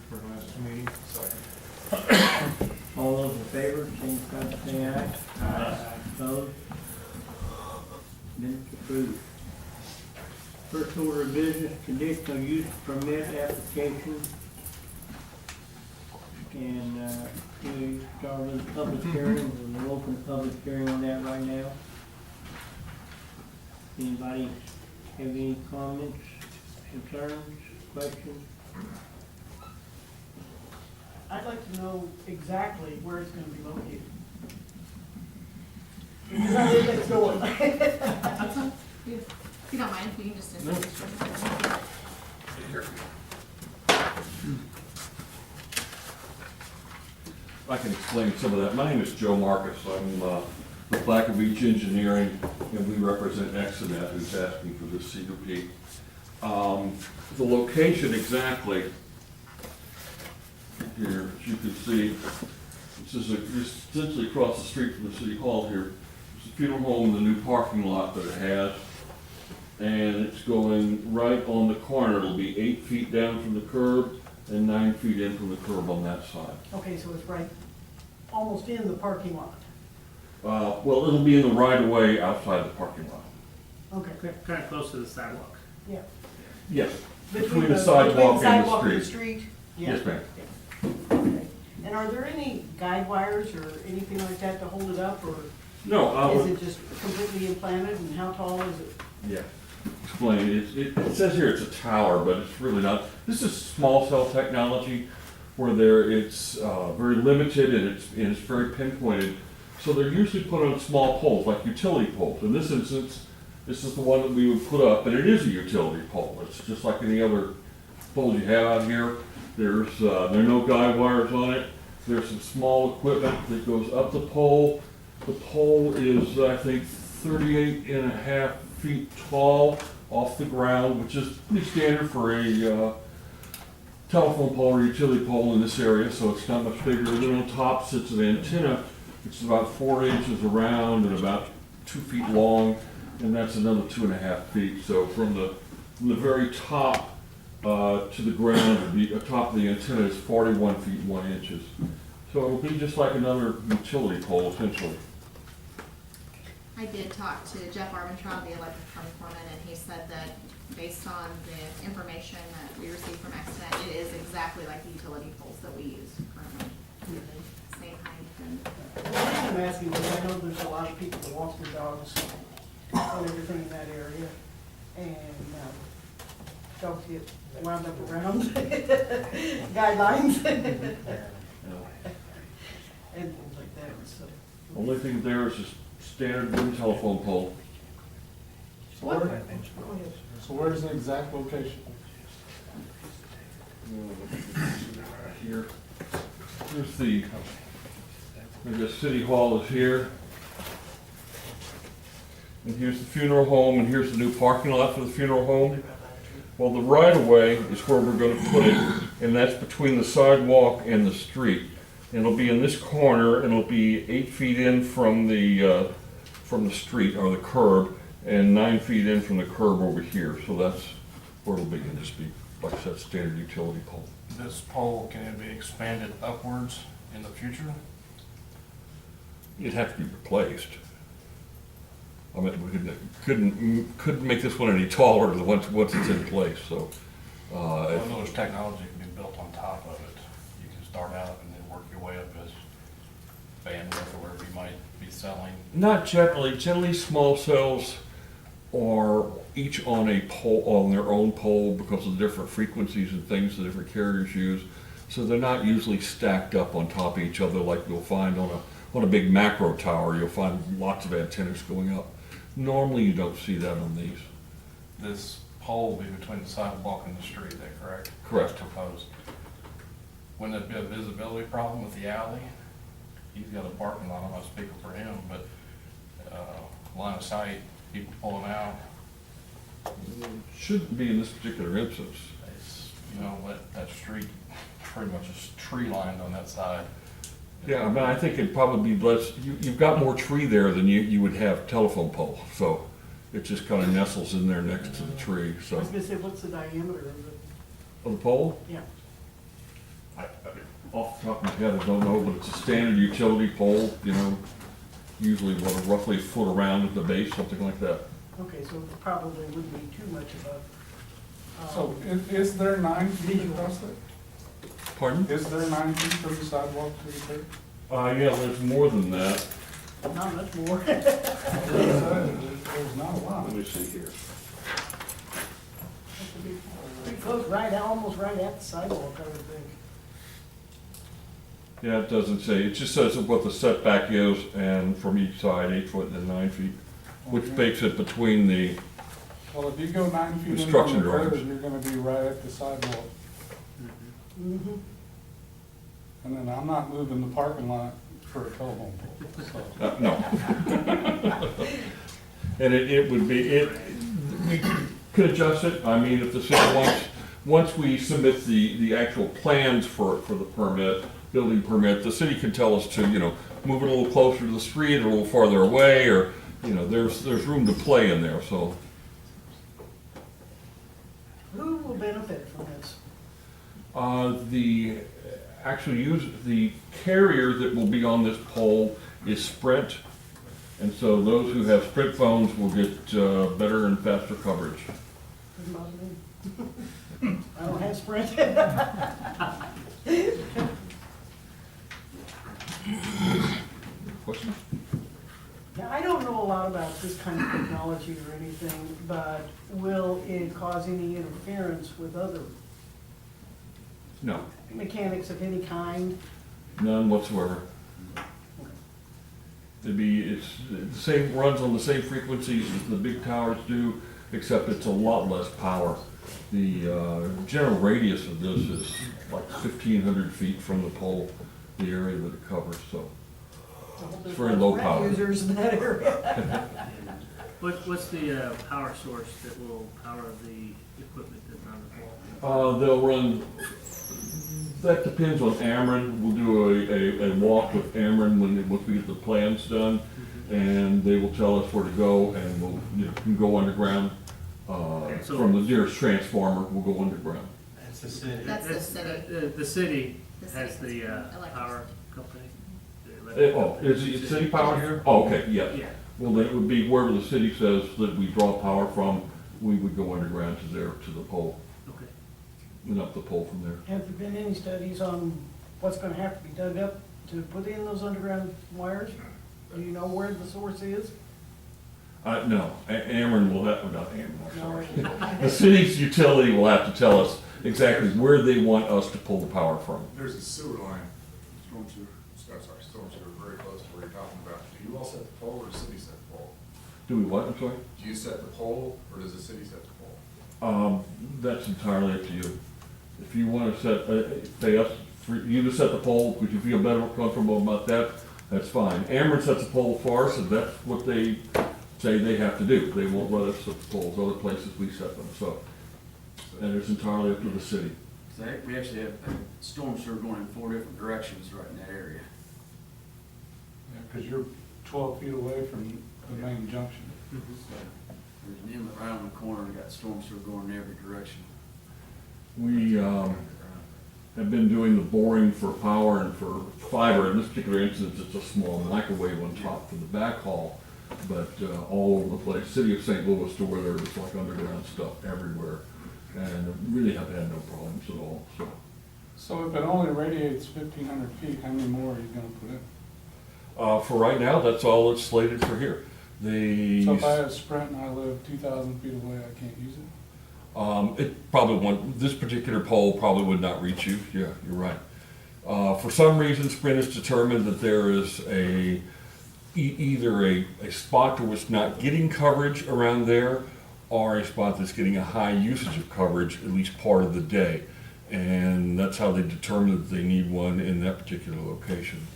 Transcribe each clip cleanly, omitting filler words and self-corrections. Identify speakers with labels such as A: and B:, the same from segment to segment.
A: for last meeting.
B: All those in favor, signify by saying aye. Aye. Opposed? Minutes approved. First order of business, conditional use permit application. And we start with the public hearing, we'll open the public hearing on that right now. Anybody have any comments, concerns, questions?
C: I'd like to know exactly where it's gonna be located. Because I live next door.
D: If you don't mind, you can just introduce yourself.
E: I can explain some of that. My name is Joe Marcus. I'm with Black and Beach Engineering, and we represent Exonet, who's asking for this CUP. The location exactly, here, as you can see, this is essentially across the street from the City Hall here. There's a funeral home in the new parking lot that it has, and it's going right on the corner. It'll be 8 feet down from the curb and 9 feet in from the curb on that side.
C: Okay, so it's right, almost in the parking lot.
E: Well, it'll be in the right of way outside the parking lot.
C: Okay,
A: Kind of close to the sidewalk.
C: yeah.
E: Yes, between the sidewalk and the street.
C: street? Yeah.
E: Yes, ma'am.
C: Okay. And are there any guide wires or anything like that to hold it up, or
E: No,
C: is it just completely implanted, and how tall is it?
E: yeah, explain. It says here it's a tower, but it's really not. This is small cell technology where it's very limited and it's very pinpointed. So they're usually put on small poles, like utility poles. In this instance, this is the one that we would put up, and it is a utility pole. It's just like any other poles you have out here. There are no guide wires on it. There's some small equipment that goes up the pole. The pole is, I think, 38.5 feet tall off the ground, which is pretty standard for a telephone pole or utility pole in this area, so it's not much bigger. Then on top sits an antenna, which is about 4 inches around and about 2 feet long, and that's another 2.5 feet. So from the very top to the ground, the top of the antenna is 41 feet 1 inches. So it'll be just like another utility pole essentially.
D: I did talk to Jeff Armentrout, the electric department foreman, and he said that based on the information that we received from Exonet, it is exactly like the utility poles that we use currently. Same height and.
C: The reason I'm asking is I know there's a lot of people that walk their dogs and everything in that area, and dogs get wound up around guidelines and things like that, so.
E: Only thing there is just standard wooden telephone pole.
A: So where's the exact location?
E: Here. Here's the city hall is here. And here's the funeral home, and here's the new parking lot for the funeral home. Well, the right of way is where we're gonna put it, and that's between the sidewalk and the street. And it'll be in this corner, and it'll be 8 feet in from the street or the curb, and 9 feet in from the curb over here. So that's where it'll be, and just be, like I said, standard utility pole.
A: This pole, can it be expanded upwards in the future?
E: It'd have to be replaced. I mean, we couldn't make this one any taller than once it's in place, so.
A: Well, there's technology can be built on top of it. You can start out and then work your way up as bandwidth or whatever you might be selling.
E: Not generally. Generally, small cells are each on a pole, on their own pole, because of the different frequencies and things the different carriers use. So they're not usually stacked up on top of each other like you'll find on a big macro tower. You'll find lots of antennas going up. Normally, you don't see that on these.
A: This pole will be between the sidewalk and the street, is that correct?
E: Correct.
A: That's proposed. Wouldn't it be a visibility problem with the alley? He's got a parking lot, I'm not speaking for him, but line of sight, people pulling out.
E: Shouldn't be in this particular instance.
A: It's, that street, pretty much is tree lined on that side.
E: Yeah, I mean, I think it'd probably be less, you've got more tree there than you would have telephone pole, so it just kind of nestles in there next to the tree,
C: I
E: so.
C: was gonna say, what's the diameter of it?
E: Of the pole?
C: Yeah.
E: off the top of my head, I don't know, but it's a standard utility pole, you know, usually what, roughly a foot around at the base, something like that.
C: Okay, so it probably wouldn't be too much of a.
F: So is there 9 feet
C: Visual.
F: across there?
E: Pardon?
F: Is there 9 feet from the sidewalk to the curb?
E: Yeah, there's more than that.
C: Not much more.
F: There's not a lot.
E: Let me see here.
C: Pretty close, right, almost right at the sidewalk, I would think.
E: Yeah, it doesn't say, it just says what the setback is, and from each side, 8 foot and 9 feet, which
F: Okay.
E: makes it between the,
F: Well, if you go 9 feet in from
E: Construction
F: the curb,
E: drawings.
F: you're gonna be right at the sidewalk.
C: Mm-hmm.
F: And then I'm not moving the parking lot for a telephone pole, so.
E: no. And it would be, we could adjust it, I mean, if the city once we submit the actual plans for the permit, building permit, the city can tell us to, you know, move it a little closer to the street, or a little farther away, or, you know, there's room to play in there, so.
C: Who will benefit from this?
E: The carrier that will be on this pole is Sprint, and so those who have Sprint phones will get better and faster coverage.
C: Doesn't bother me. I don't have Sprint.
E: Question?
C: Now, I don't know a lot about this kind of technology or anything, but will it cause any interference with other
E: No,
C: mechanics of any kind?
E: none whatsoever. It's the same, runs on the same frequencies as the big towers do, except it's a lot less power. The general radius of this is like 1,500 feet from the pole, the area that it covers, so.
C: There's
E: very
C: lots of
E: low
C: rat
E: power.
C: Users in that area.
G: What's the power source that will power the equipment that's on the pole?
E: They'll run, that depends on Ameren. We'll do a walk with Ameren once we get the plans done, and they will tell us where to go, and we'll, you know, can go underground.
G: So-
E: From the nearest transformer, we'll go underground.
H: That's the city.
D: That's the city.
G: The city
D: The
G: has
D: city
G: the
D: has the electric.
G: power company. The electric
E: Oh,
G: company.
E: is it city power here? Oh, okay, yes.
G: Yeah.
E: Well, then it would be wherever the city says that we draw power from, we would go underground to there, to the pole,
G: Okay.
E: and up the pole from there.
C: Have there been any studies on what's gonna have to be dug up to put in those underground wires? Do you know where the source is?
E: No, Ameren will have, not Ameren, I'm sorry.
C: No.
E: The city's utility will have to tell us exactly where they want us to pull the power from.
I: There's a sewer line, storm sewer, storm sewer very close to where you're talking about. Do you all set the pole or does the city set the pole?
E: Do we what, I'm sorry?
I: Do you set the pole or does the city set the pole?
E: That's entirely up to you. If you want to set, pay us for you to set the pole, would you feel better, comfortable about that? That's fine. Ameren sets the pole for us, and that's what they say they have to do. They won't let us set the poles, other places we set them, so. And it's entirely up to the city.
H: So we actually have a storm sewer going in 4 different directions right in that area.
F: Yeah, because you're 12 feet away from the main junction.
H: So there's an inlet right on the corner and got storm sewer going in every direction.
E: We have been doing the boring for power and for fiber. In this particular instance, it's a small microwave on top for the backhaul, but all over the place. City of St. Louis to where there was like underground stuff everywhere, and really have had no problems at all, so.
F: So if it only radiates 1,500 feet, how many more are you gonna put in?
E: For right now, that's all that's slated for here. The,
F: So if I have Sprint and I live 2,000 feet away, I can't use it?
E: it probably won't, this particular pole probably would not reach you, yeah, you're right. For some reason, Sprint has determined that there is either a spot to which not getting coverage around there, or a spot that's getting a high usage of coverage at least part of the day. And that's how they determined that they need one in that particular location.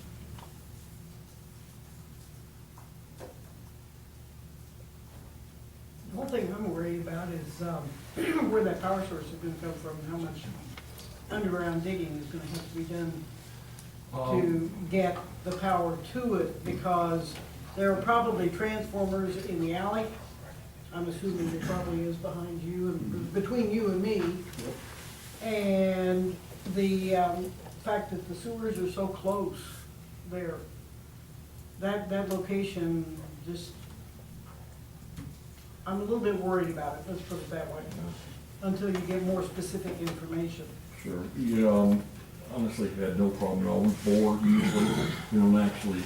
C: The whole thing I'm worried about is where that power source is gonna come from, how much underground digging is gonna have to be done to get the power to it, because there are probably transformers in the alley. I'm assuming there probably is behind you and between you and me. And the fact that the sewers are so close there. That location just, I'm a little bit worried about it, let's put it that way, until you get more specific information.
E: Sure. Honestly had no problem at all. We bore usually, we don't actually,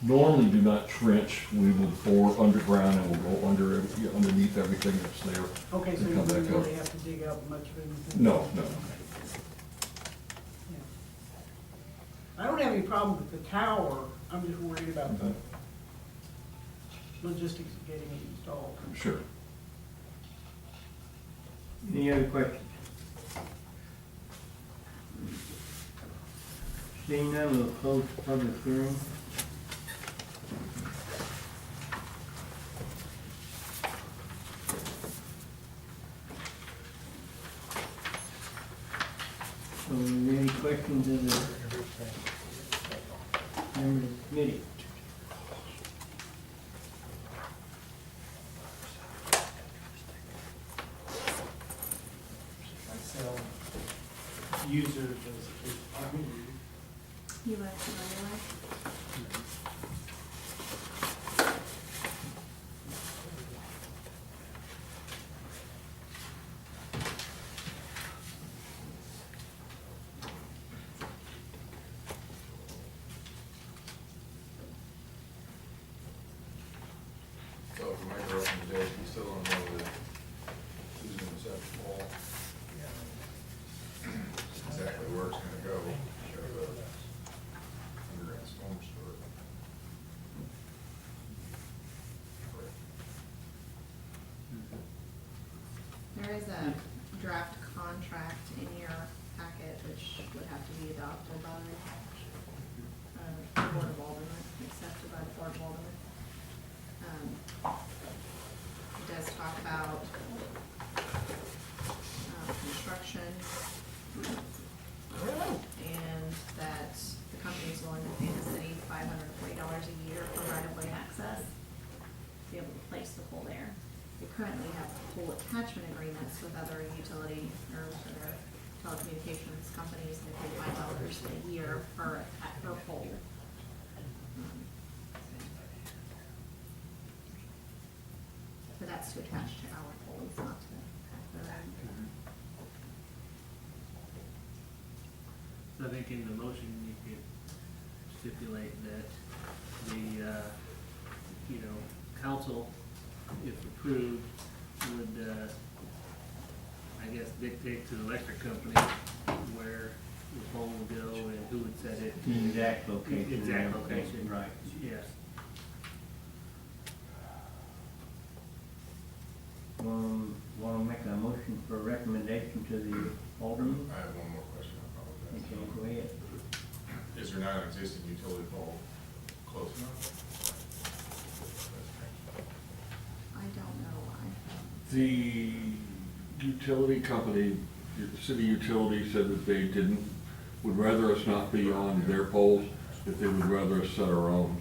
E: normally do not trench. We will bore underground and we'll go underneath everything that's there.
C: Okay, so
E: and
C: you
E: come
C: don't
E: back up.
C: really have to dig up much of anything?
E: No, no.
C: Yeah. I don't have any problem with the tower, I'm just worried about the logistics of getting it installed.
E: Sure.
B: Any other questions? Seeing none, we'll close the public hearing. So, any questions of the member of the committee?
F: Users as,
D: You live Centralia?
I: So if we make a recommendation, we still don't know that who's gonna set the pole. Exactly where it's gonna go, show the underground storm sewer.
D: There is a draft contract in your packet, which would have to be adopted by, the Board of Aldermen, accepted by the Board of Aldermen. It does talk about, construction, and that the company is willing to pay the city $540 a year for right-of-way access, to be able to place the pole there. We currently have pole attachment agreements with other utility or other telecommunications companies, and they pay $5 a year per pole. But that's to attach to our poles, not to their own.
G: So I think in the motion, you could stipulate that the, council, if approved, would, I guess, dictate to the electric company where the pole would go and who would set it.
B: The exact location.
G: Exact location.
B: Right.
G: Yes.
B: Want to make a motion for a recommendation to the alderman?
I: I have one more question, I
B: Okay,
I: apologize.
B: go ahead.
I: Is there not an existing utility pole close enough?
D: I don't know why.
E: The utility company, the city utility said that they would rather us not be on their poles, that they would rather us set our own.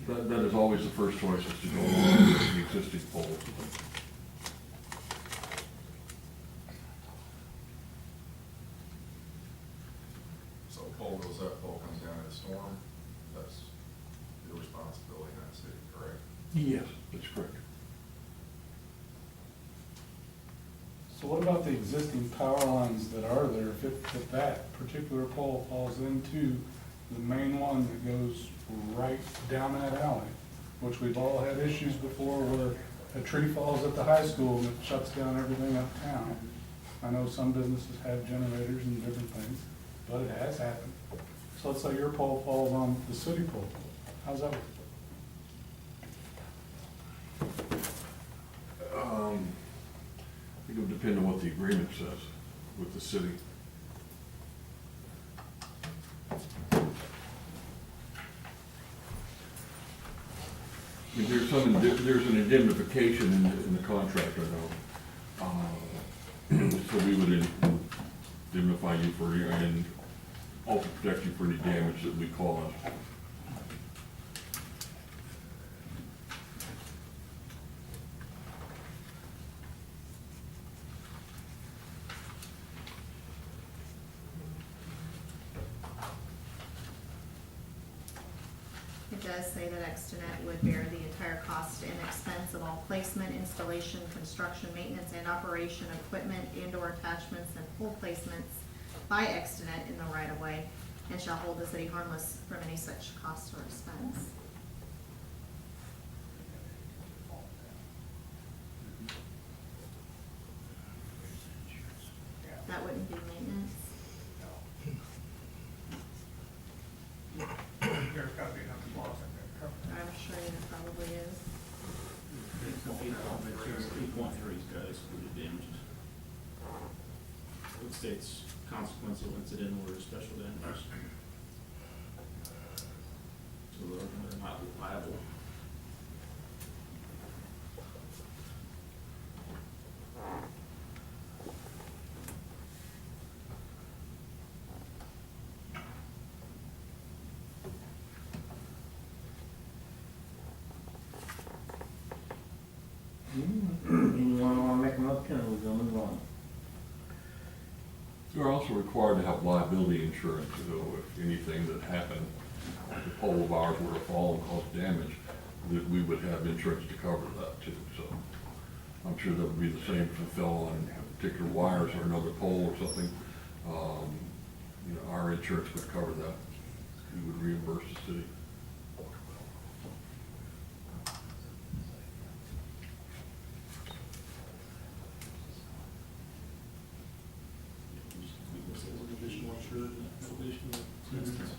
E: So that is always the first choice, is to go along with the existing poles.
I: So pole goes up, pole comes down in a storm, that's your responsibility in that city, correct?
E: Yes, that's correct.
F: so what about the existing power lines that are there? If that particular pole falls into the main one that goes right down that alley, which we've all had issues before where a tree falls at the high school and it shuts down everything uptown. I know some businesses have generators and different things, but it has happened. So let's say your pole falls on the city pole. How's that work?
E: It would depend on what the agreement says with the city. I mean, there's an indemnification in the contract, I know. So we would indemnify you for, and also protect you for any damage that we cause.
D: does say that Extenet would bear the entire cost and expense of all placement, installation, construction, maintenance, and operation of equipment and/or attachments and pole placements by Extenet in the right-of-way, and shall hold the city harmless from any such cost or expense. That wouldn't be maintenance.
B: There's gotta be enough clause in there to cover
D: I'm sure there probably is.
J: Eight point three has got excluded damages. It states consequential, incidental, or special damages. So they're not liable.
B: Anyone wanna make a motion, or we're gonna move on?
E: You're also required to have liability insurance, so if anything that happened, the pole of ours were to fall and cause damage, that we would have insurance to cover that too, so. I'm sure that would be the same if it fell on particular wires or another pole or something. You know, our insurance would cover that. We would reimburse the city.
J: Additional insured, additional expenses.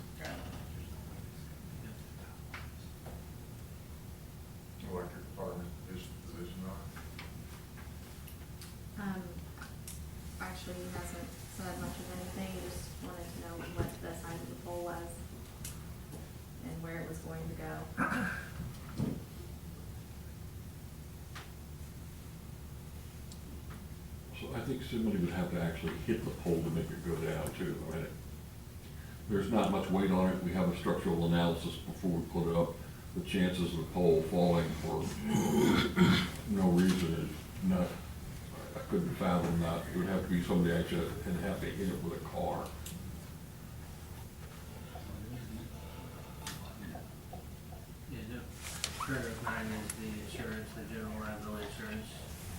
I: Electric department, his position on it.
D: Actually, he hasn't said much of anything, he just wanted to know what the size of the pole was and where it was going to go.
E: So I think somebody would have to actually hit the pole to make it go down too, right? There's not much weight on it. We have a structural analysis before we put it up. The chances of the pole falling for no reason is not, I couldn't fathom that. It would have to be somebody actually, and have to hit it with a car.
G: Yeah, no. Paragraph 9 is the insurance, the general liability insurance,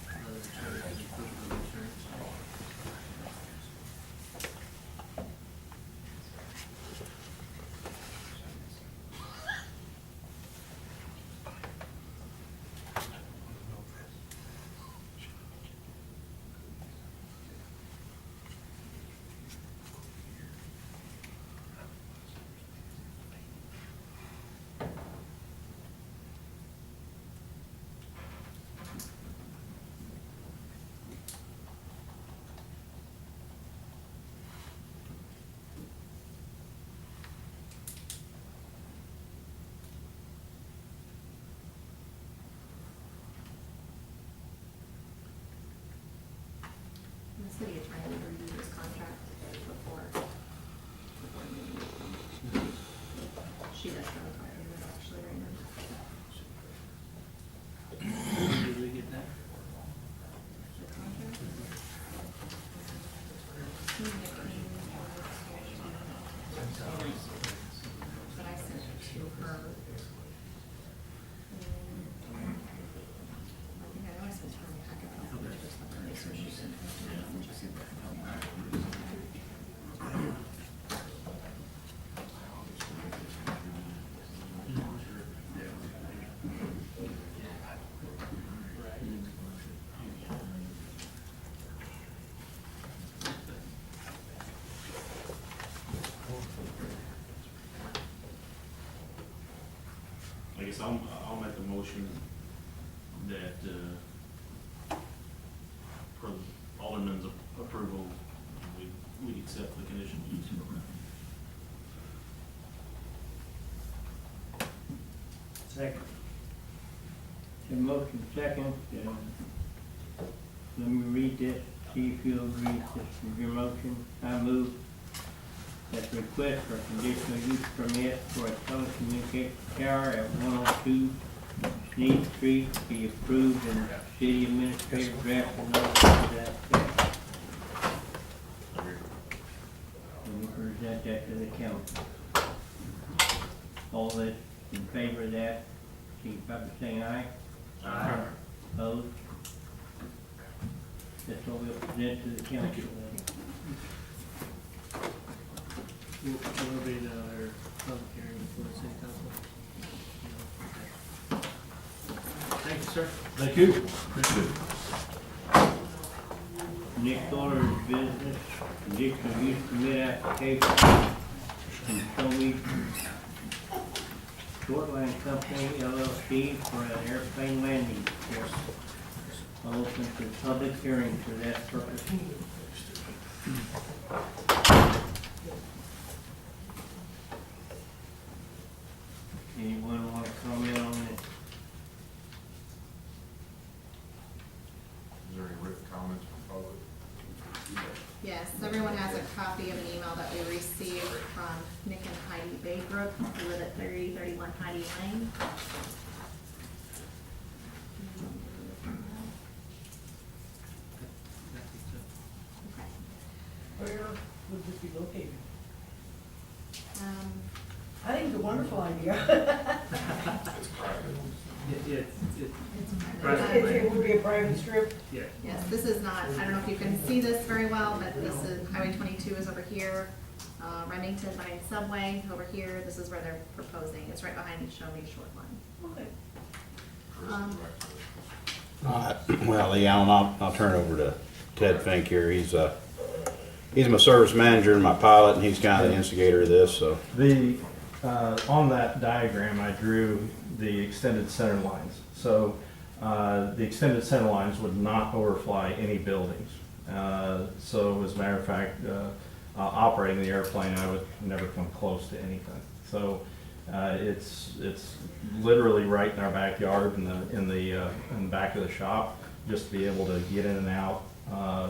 G: other insurance, and personal insurance.
D: The city attorney would review this contract before meeting with them. She does have a copy of it actually right now.
G: Did we get that?
D: The contract? But I sent it to her. I think I always sent her a packet, but I think it's just like a so she sent it to me.
J: I guess I'll make a motion that, for Alderman's approval, we accept the conditional use program.
B: Second. The motion second, let me read this, see if you agree with this is your motion. I move that the request for conditional use permit for a telecommunications tower at 102 Sneed Street be approved and the city administrator draft a notice to that effect. And we present that to the council. All that in favor of that, signify by saying aye.
G: Aye.
B: Opposed? That's what we'll present to the council then.
G: Will be another public hearing for the city council. Thank you, sir.
E: Thank you. Appreciate it.
B: Next order is business, conditional use permit application from Showy Shortline Company LLC for an airplane landing strip. I'll open for public hearing for that purpose. Anyone want to comment on it?
I: Is there any written comments from public?
D: Yes, everyone has a copy of an email that we received from Nick and Heidi Baybrook, who live at 3031 Heidi Lane.
C: Where would this be located?
D: Um,
C: I think it's a wonderful idea.
I: It's private.
C: It would be a private strip.
G: Yeah.
D: Yes, this is not, I don't know if you can see this very well, but this is, Highway 22 is over here. Remington behind Subway over here. This is where they're proposing. It's right behind the Show Me Short Line.
C: Okay.
I: Chris,
D: Um,
K: Well, Lee Allen, I'll turn it over to Ted Fink here. He's my service manager and my pilot, and he's kind of the instigator of this, so.
L: On that diagram, I drew the extended center lines. So the extended center lines would not overfly any buildings. So as a matter of fact, operating the airplane, I would never come close to anything. So it's literally right in our backyard in the back of the shop, just to be able to get in and out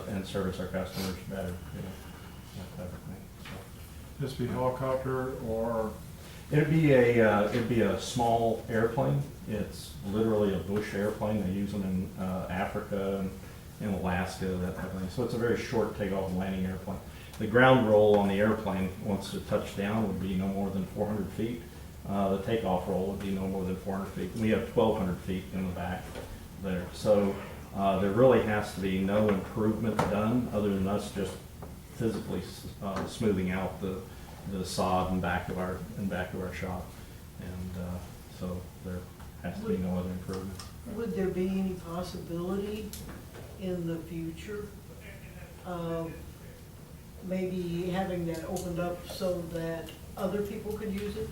L: and service our customers better, that type of thing. So.
F: Just be helicopter or?
L: It'd be a small airplane. It's literally a bush airplane. They use them in Africa and in Alaska, that type of thing. So it's a very short takeoff and landing airplane. The ground roll on the airplane, once it touched down, would be no more than 400 feet. The takeoff roll would be no more than 400 feet. We have 1,200 feet in the back there. So there really has to be no improvement done other than us just physically smoothing out the sod in back of our shop, and so there has to be no other improvement.
C: Would there be any possibility in the future of maybe having that opened up so that other people could use it?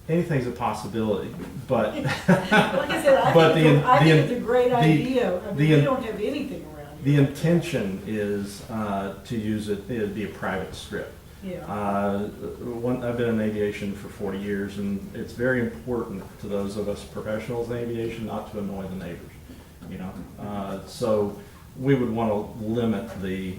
L: Anything's a possibility, but
C: Like I said, I think it's a great idea. I mean, we don't have anything around
L: the
C: here.
L: intention is to use it. It'd be a private strip.
C: Yeah.
L: I've been in aviation for 40 years, and it's very important to those of us professionals in aviation not to annoy the neighbors. So we would want to limit the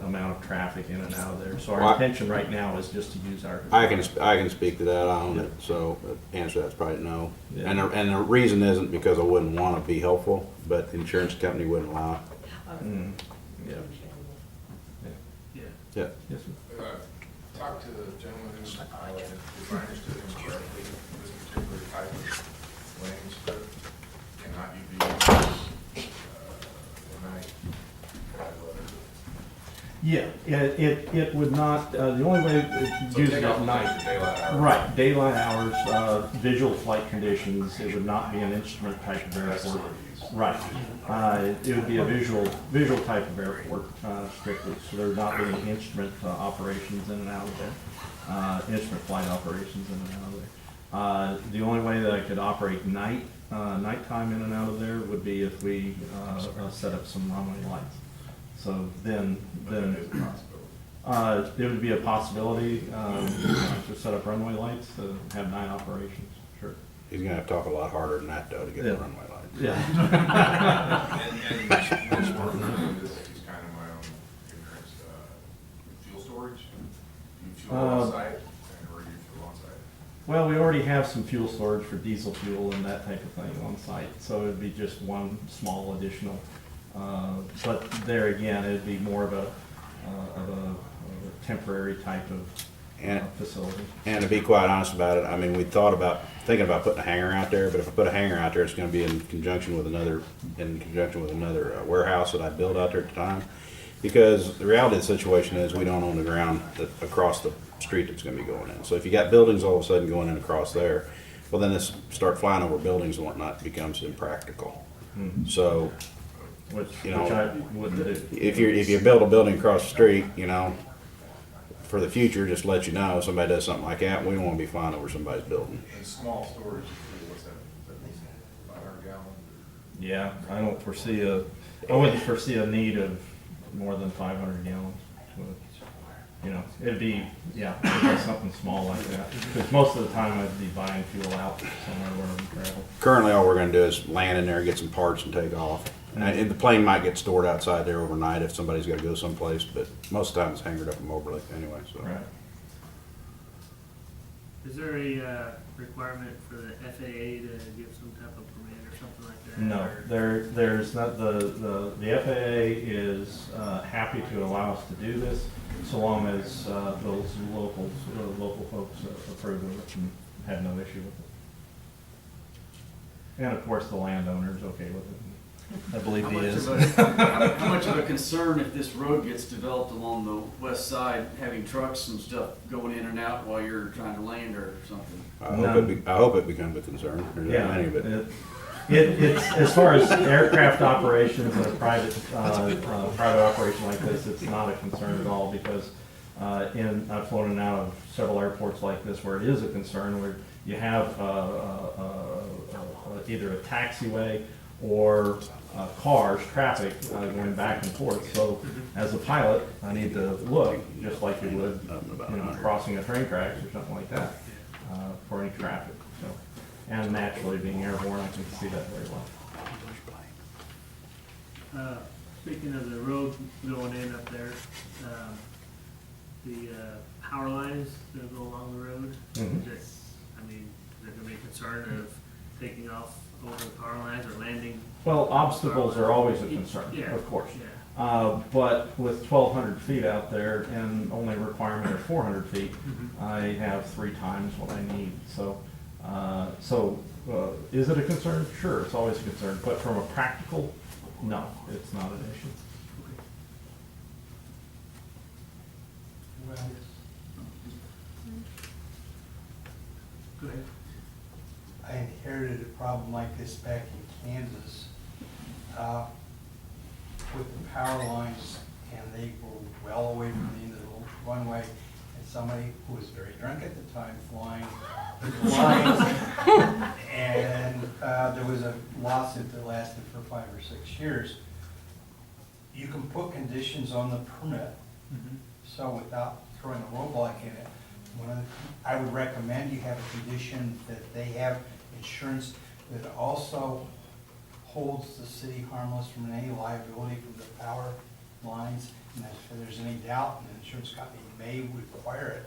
L: amount of traffic in and out of there. So our
K: Well,
L: intention right now is just to use our.
K: I can speak to that, I own it, so the answer to that's probably no.
L: Yeah.
K: And the reason isn't because I wouldn't want to be helpful, but the insurance company wouldn't allow it.
L: Mm, yeah.
G: Yeah.
K: Yeah.
L: Yes, sir.
I: Talk to the gentleman who's piloted, if I understood him correctly, this particular type of landing strip cannot be used at night.
L: Yeah, it would not, the only way it
I: So
L: uses
I: take
L: at
I: off
L: night.
I: daylight hours.
L: Right, daylight hours, visual flight conditions, it would not be an instrument type of
I: That's
L: airport.
I: what it is.
L: Right, it would be a visual type of airport strictly, so there would not be any instrument operations in and out of there, instrument flight operations in and out of there. The only way that I could operate nighttime in and out of there would be if we set up some runway lights. So then
I: But that is a possibility.
L: it would be a possibility to set up runway lights to have night operations, sure.
K: He's gonna have to talk a lot harder than that, though, to get the
L: Yeah.
K: runway lights.
L: Yeah.
I: And Mitch Martin, this is kind of my own ignorance, fuel storage? You fuel on site, or you fuel on site?
L: Well, we already have some fuel storage for diesel fuel and that type of thing on site, so it'd be just one small additional. But there again, it'd be more of a temporary type
K: And-
L: facility.
K: And to be quite honest about it, I mean, thinking about putting a hangar out there, but if I put a hangar out there, it's gonna be in conjunction with another warehouse that I built out there at the time. Because the reality of the situation is, we don't own the ground across the street that's gonna be going in. So if you got buildings all of a sudden going in across there, well, then this start flying over buildings and whatnot becomes impractical.
L: Mhm.
K: So
L: Which
K: You know,
L: I wouldn't do.
K: if you build a building across the street, for the future, just to let you know, somebody does something like that, we don't wanna be flying over somebody's building.
I: And small storage, what's that, 500 gallon?
L: Yeah, I wouldn't foresee a need of more than 500 gallons. It'd be something small like that. Because most of the time I'd be buying fuel out somewhere where I'm traveling.
K: Currently, all we're gonna do is land in there, get some parts and take off. And the plane might get stored outside there overnight if somebody's gotta go someplace, but most of the time it's hangared up in Moberly anyway, so.
L: Right.
G: Is there a requirement for the FAA to give some type of permit or something like that?
L: No,
G: Or-
L: there's not, the FAA is happy to allow us to do this, so long as those local folks approve of it and have no issue with it. And of course, the landowner's okay with it. I believe he is.
H: How much of a concern if this road gets developed along the west side, having trucks and stuff going in and out while you're trying to land or something?
K: I hope it becomes a concern. There's not many, but
L: It's, as far as aircraft operations and a private operation like this, it's not a concern at all, because I've flown in and out of several airports like this where it is a concern, where you have either a taxiway or cars, traffic going back and forth. So as a pilot, I need to look just like you would, crossing a train tracks or something like that, for any traffic. So, and naturally, being airborne, I can see that very well.
G: Speaking of the road going in up there, the power lines that go along the road,
L: Mhm.
G: is there gonna be a concern of taking off over the power lines or landing?
L: Well, obstacles are always a concern,
G: Yeah,
L: of course.
G: yeah.
L: But with 1,200 feet out there and only a requirement of 400 feet, I have 3 times what I need. So is it a concern? Sure, it's always a concern. But from a practical, no, it's not an issue.
C: Well,
G: Go ahead.
M: I inherited a problem like this back in Kansas with the power lines, and they were well away from the end of the runway, and somebody who was very drunk at the time flying the lines, and there was a lawsuit that lasted for 5 or 6 years. You can put conditions on the permit, so without throwing a roadblock in it, I would recommend you have a condition that they have insurance that also holds the city harmless from any liability from the power lines. And if there's any doubt, the insurance company may require it.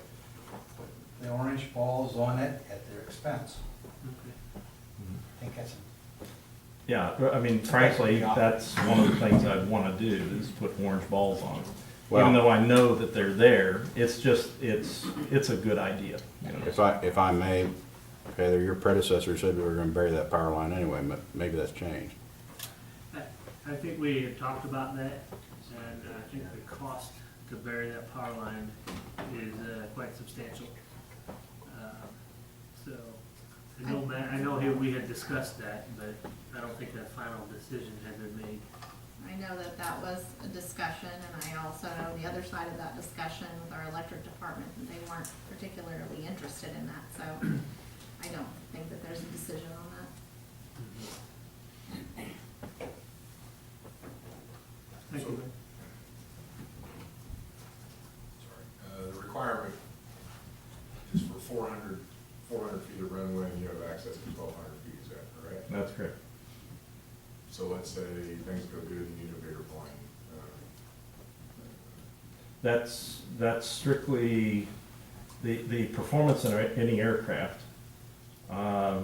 M: Put the orange balls on it at their expense. I think that's
L: Yeah, I mean, frankly, that's one of the things I'd want to do, is put orange balls on. Even though I know that they're there, it's a good idea.
K: if I may, okay, your predecessor said we were gonna bury that power line anyway, but maybe that's changed.
G: I think we had talked about that, and I think the cost to bury that power line is quite substantial. So, I know we had discussed that, but I don't think that final decision had been made.
D: I know that was a discussion, and I also know the other side of that discussion with our electric department, that they weren't particularly interested in that, so I don't think that there's a decision on that.
G: Thank you.
I: Sorry, the requirement is for 400 feet of runway, and you have access to 1,200 feet, is that correct?
L: That's correct.
I: So let's say things go good and you need a bigger plane.
L: That's strictly the performance in any aircraft. As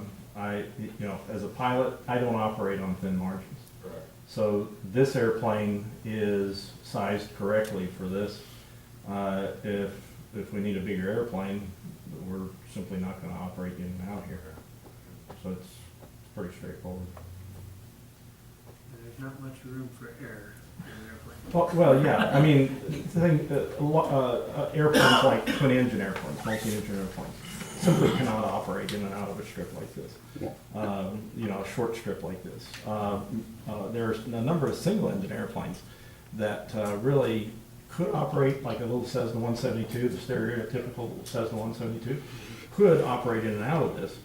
L: a pilot, I don't operate on thin margins.
I: Correct.
L: So this airplane is sized correctly for this. If if we need a bigger airplane, we're simply not gonna operate in and out here. So it's pretty straightforward.
G: There's not much room for error in an airplane.
L: Well, yeah, I mean, the thing, airplanes like twin engine airplanes, multi-engine airplanes, simply cannot operate in and out of a strip like this. You know, a short strip like this. There's a number of single engine airplanes that really could operate like a little Cessna 172, the stereotypical Cessna 172, could operate in and out of this,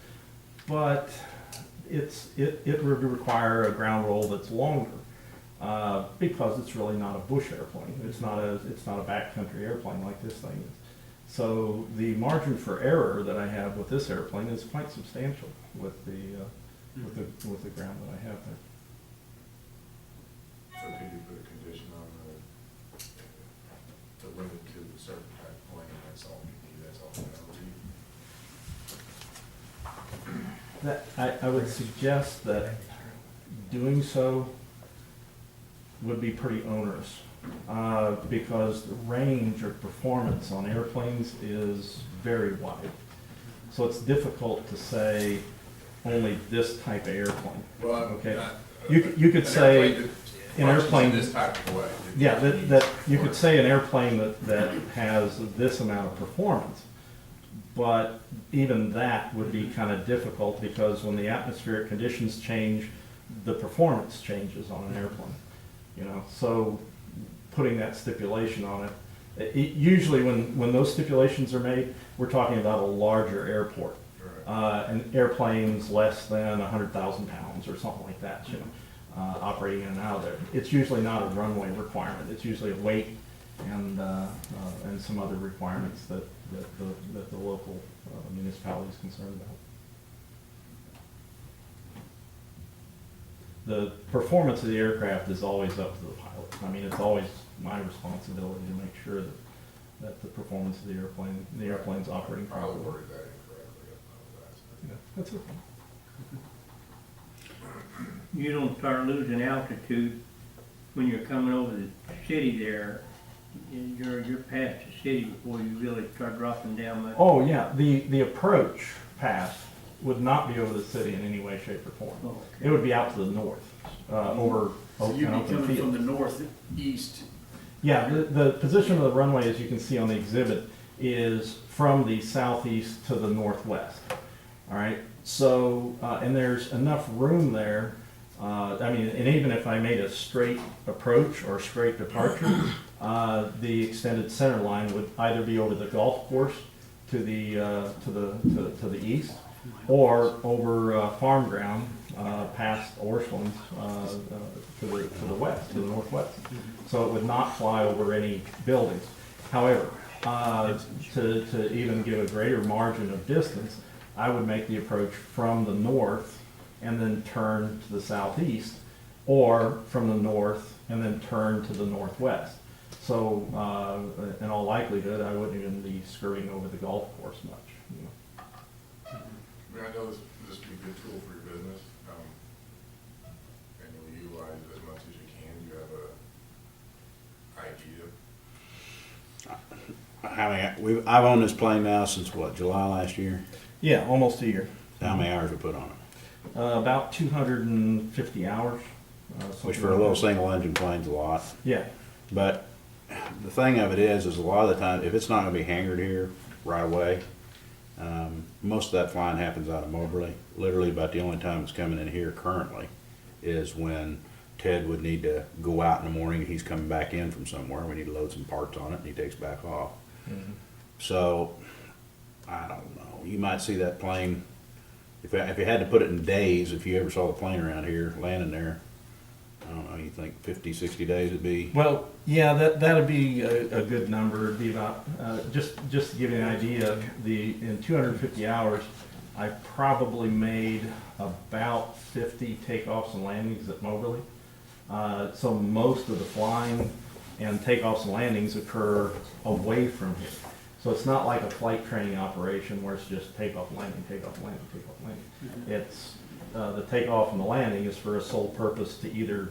L: but it would require a ground roll that's longer. Because it's really not a bush airplane. It's not a backcountry airplane like this thing is. So the margin for error that I have with this airplane is quite substantial with the ground that I have there.
I: So could you put a condition on the limit to a certain type of plane, that's all you need, that's all you need?
L: I would suggest that doing so would be pretty onerous, because the range or performance on airplanes is very wide. So it's difficult to say only this type of airplane.
I: Well,
L: Okay.
I: not-
L: You could say an airplane.
I: This type of way.
L: Yeah, that you could say an airplane that has this amount of performance, but even that would be kind of difficult because when the atmospheric conditions change, the performance changes on an airplane. You know, so putting that stipulation on it, usually when those stipulations are made, we're talking about a larger airport. And airplanes less than 100,000 pounds or something like that, you know, operating in and out of there. It's usually not a runway requirement. It's usually a weight and some other requirements that the local municipality is concerned about. The performance of the aircraft is always up to the pilot. I mean, it's always my responsibility to make sure that the performance of the airplane's operating
I: Probably
L: properly.
I: worded that incorrectly.
L: Yeah, that's okay.
B: You don't start losing altitude when you're coming over the city there. You're past the city before you really start dropping down much.
L: Oh, yeah, the approach pass would not be over the city in any way, shape, or form.
B: Oh, okay.
L: It would be out to the north, over
H: So you'd
L: an
H: be
L: open
H: coming from the
L: field.
H: northeast.
L: Yeah, the position of the runway, as you can see on the exhibit, is from the southeast to the northwest. All right, so, and there's enough room there. I mean, and even if I made a straight approach or straight departure, the extended center line would either be over the golf course to the east, or over farm ground past Orscheln's to the west, to the northwest. So it would not fly over any buildings. However, to even give a greater margin of distance, I would make the approach from the north and then turn to the southeast, or from the north and then turn to the northwest. So in all likelihood, I wouldn't even be skirting over the golf course much. You know.
I: I mean, I know this would be a good tool for your business, and you'll utilize it as much as you can. You have a idea.
K: I've owned this plane now since what, July last year?
L: Yeah, almost a year.
K: How many hours we put on it?
L: About 250 hours.
K: Which for a little single engine plane's a lot.
L: Yeah.
K: But the thing of it is a lot of the time, if it's not gonna be hangared here right away, most of that flying happens out of Moberly. Literally about the only time it's coming in here currently is when Ted would need to go out in the morning, he's coming back in from somewhere, we need to load some parts on it, and he takes back off.
L: Mhm.
K: So, I don't know, you might see that plane, if you had to put it in days, if you ever saw the plane around here landing there, I don't know, you think 50, 60 days would be?
L: Well, yeah, that'd be a good number. It'd be about, just to give you an idea, in 250 hours, I probably made about 50 takeoffs and landings at Moberly. So most of the flying and takeoffs and landings occur away from here. So it's not like a flight training operation where it's just takeoff, landing, takeoff, landing, takeoff, landing. It's, the takeoff and the landing is for a sole purpose to either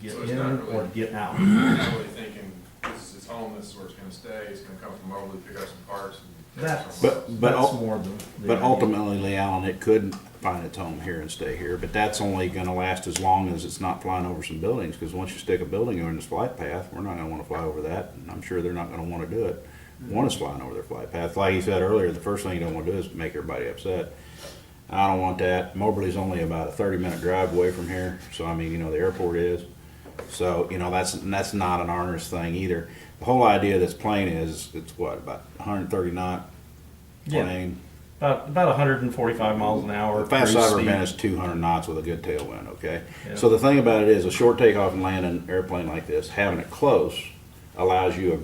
L: get
I: So it's
L: in
I: not really-
L: or get out.
I: I'm not really thinking this is it's home, this is where it's gonna stay, it's gonna come from Mobley, pick up some parts and. take it
L: That's,
I: somewhere else.
K: But
L: that's
K: ul-
L: more the.
K: But
L: idea.
K: ultimately, Lee Allen, it could find its home here and stay here, but that's only gonna last as long as it's not flying over some buildings, because once you stick a building in its flight path, we're not gonna wanna fly over that, and I'm sure they're not gonna wanna do it. One is flying over their flight path. Like you said earlier, the first thing you don't wanna do is make everybody upset. I don't want that. Moberly's only about a 30-minute drive away from here, so I mean, the airport is. So, that's not an onerous thing either. The whole idea of this plane is, it's what, about 130 knot
L: Yeah.
K: plane?
L: About 145 miles an hour.
K: The fastest
L: cruise
K: I've ever
L: speed.
K: been is 200 knots with a good tailwind, okay?
L: Yeah.
K: So the thing about it is, a short takeoff and landing airplane like this, having it close allows you a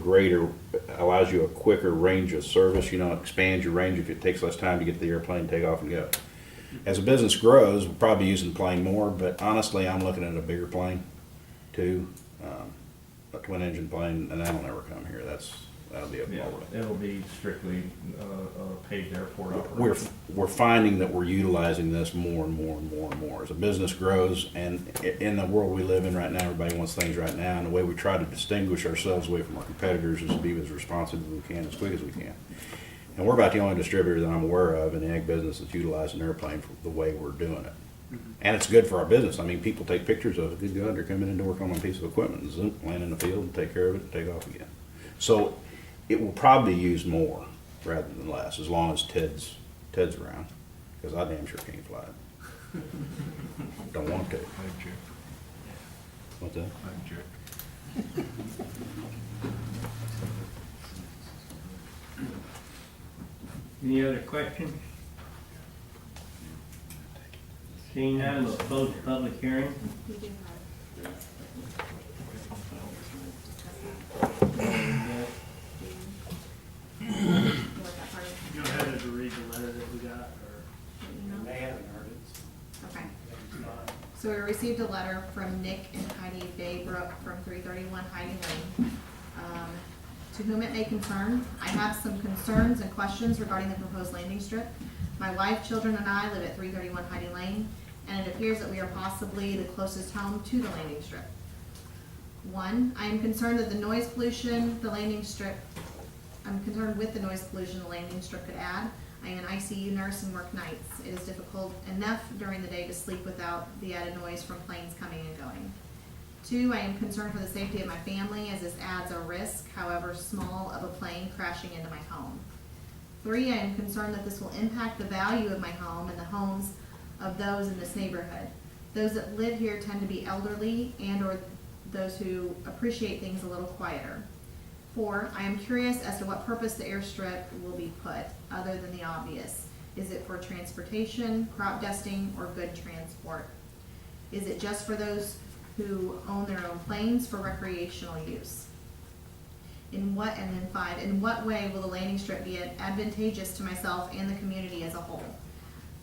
K: quicker range of service, expands your range if it takes less time to get the airplane, take off and go. As the business grows, we'll probably be using the plane more, but honestly, I'm looking at a bigger plane too. A twin engine plane, and that'll never come here. That'll be a
L: Yeah,
K: Moberly.
L: it'll be strictly a paved airport
K: We're,
L: operation.
K: we're finding that we're utilizing this more and more and more and more. As a business grows, and in the world we live in right now, everybody wants things right now, and the way we try to distinguish ourselves away from our competitors is to be as responsive as we can, as quick as we can. And we're about the only distributor that I'm aware of in the ag business that's utilizing an airplane for the way we're doing it. And it's good for our business. I mean, people take pictures of it. Good God, they're coming in to work on a piece of equipment, and zoom, land in the field, and take care of it, and take off again. So it will probably be used more rather than less, as long as Ted's around, because I damn sure can't fly it. Don't want to. What's that?
B: Any other questions? Seeing none, we'll close the public hearing.
D: We do have.
G: Go ahead and read the letter that we got, or?
M: They haven't heard it.
D: Okay. So we received a letter from Nick and Heidi Baybrook from 331 Heidi Lane. To whom it may concern, I have some concerns and questions regarding the proposed landing strip. My wife, children, and I live at 331 Heidi Lane, and it appears that we are possibly the closest home to the landing strip. One, I am concerned that the noise pollution the landing strip, I'm concerned with the noise pollution the landing strip could add. I am an ICU nurse and work nights. It is difficult enough during the day to sleep without the added noise from planes coming and going. Two, I am concerned for the safety of my family as this adds a risk, however small, of a plane crashing into my home. Three, I am concerned that this will impact the value of my home and the homes of those in this neighborhood. Those that live here tend to be elderly and or those who appreciate things a little quieter. Four, I am curious as to what purpose the airstrip will be put, other than the obvious. Is it for transportation, crop dusting, or good transport? Is it just for those who own their own planes for recreational use? And then five, in what way will the landing strip be advantageous to myself and the community as a whole?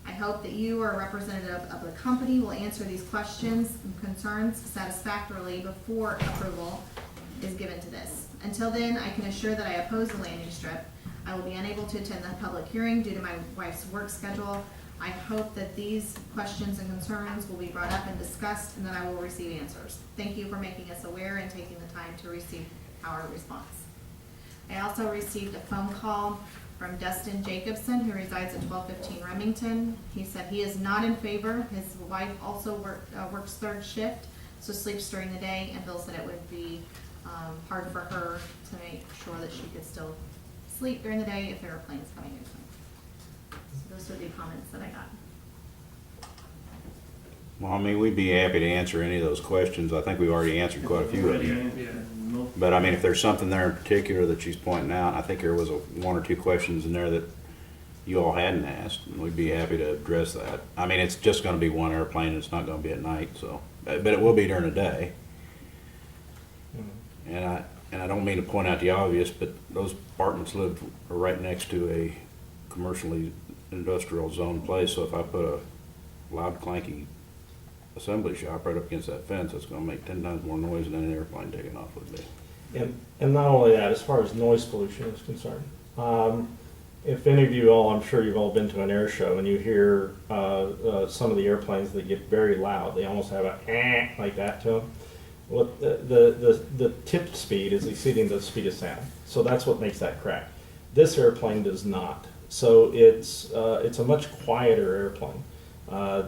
D: I hope that you or a representative of the company will answer these questions and concerns satisfactorily before approval is given to this. Until then, I can assure that I oppose the landing strip. I will be unable to attend the public hearing due to my wife's work schedule. I hope that these questions and concerns will be brought up and discussed, and that I will receive answers. Thank you for making us aware and taking the time to receive our response. I also received a phone call from Dustin Jacobson, who resides at 1215 Remington. He said he is not in favor. His wife also works third shift, so sleeps during the day, and Bill said it would be hard for her to make sure that she could still sleep during the day if there are planes coming in. So those are the comments that I got.
K: Well, I mean, we'd be happy to answer any of those questions. I think we've already answered quite a few of them. But I mean, if there's something there in particular that she's pointing out, I think there was one or two questions in there that you all hadn't asked, and we'd be happy to address that. I mean, it's just gonna be one airplane, it's not gonna be at night, so, but it will be during the day. And I don't mean to point out the obvious, but those apartments live right next to a commercially industrial zone place, so if I put a loud clanky assembly shop right up against that fence, it's gonna make 10 times more noise than an airplane taking off would be.
L: And not only that, as far as noise pollution is concerned, if any of you all, I'm sure you've all been to an air show and you hear some of the airplanes that get very loud, they almost have a like that to them. What the tip speed is exceeding the speed of sound, so that's what makes that crack. This airplane does not, so it's a much quieter airplane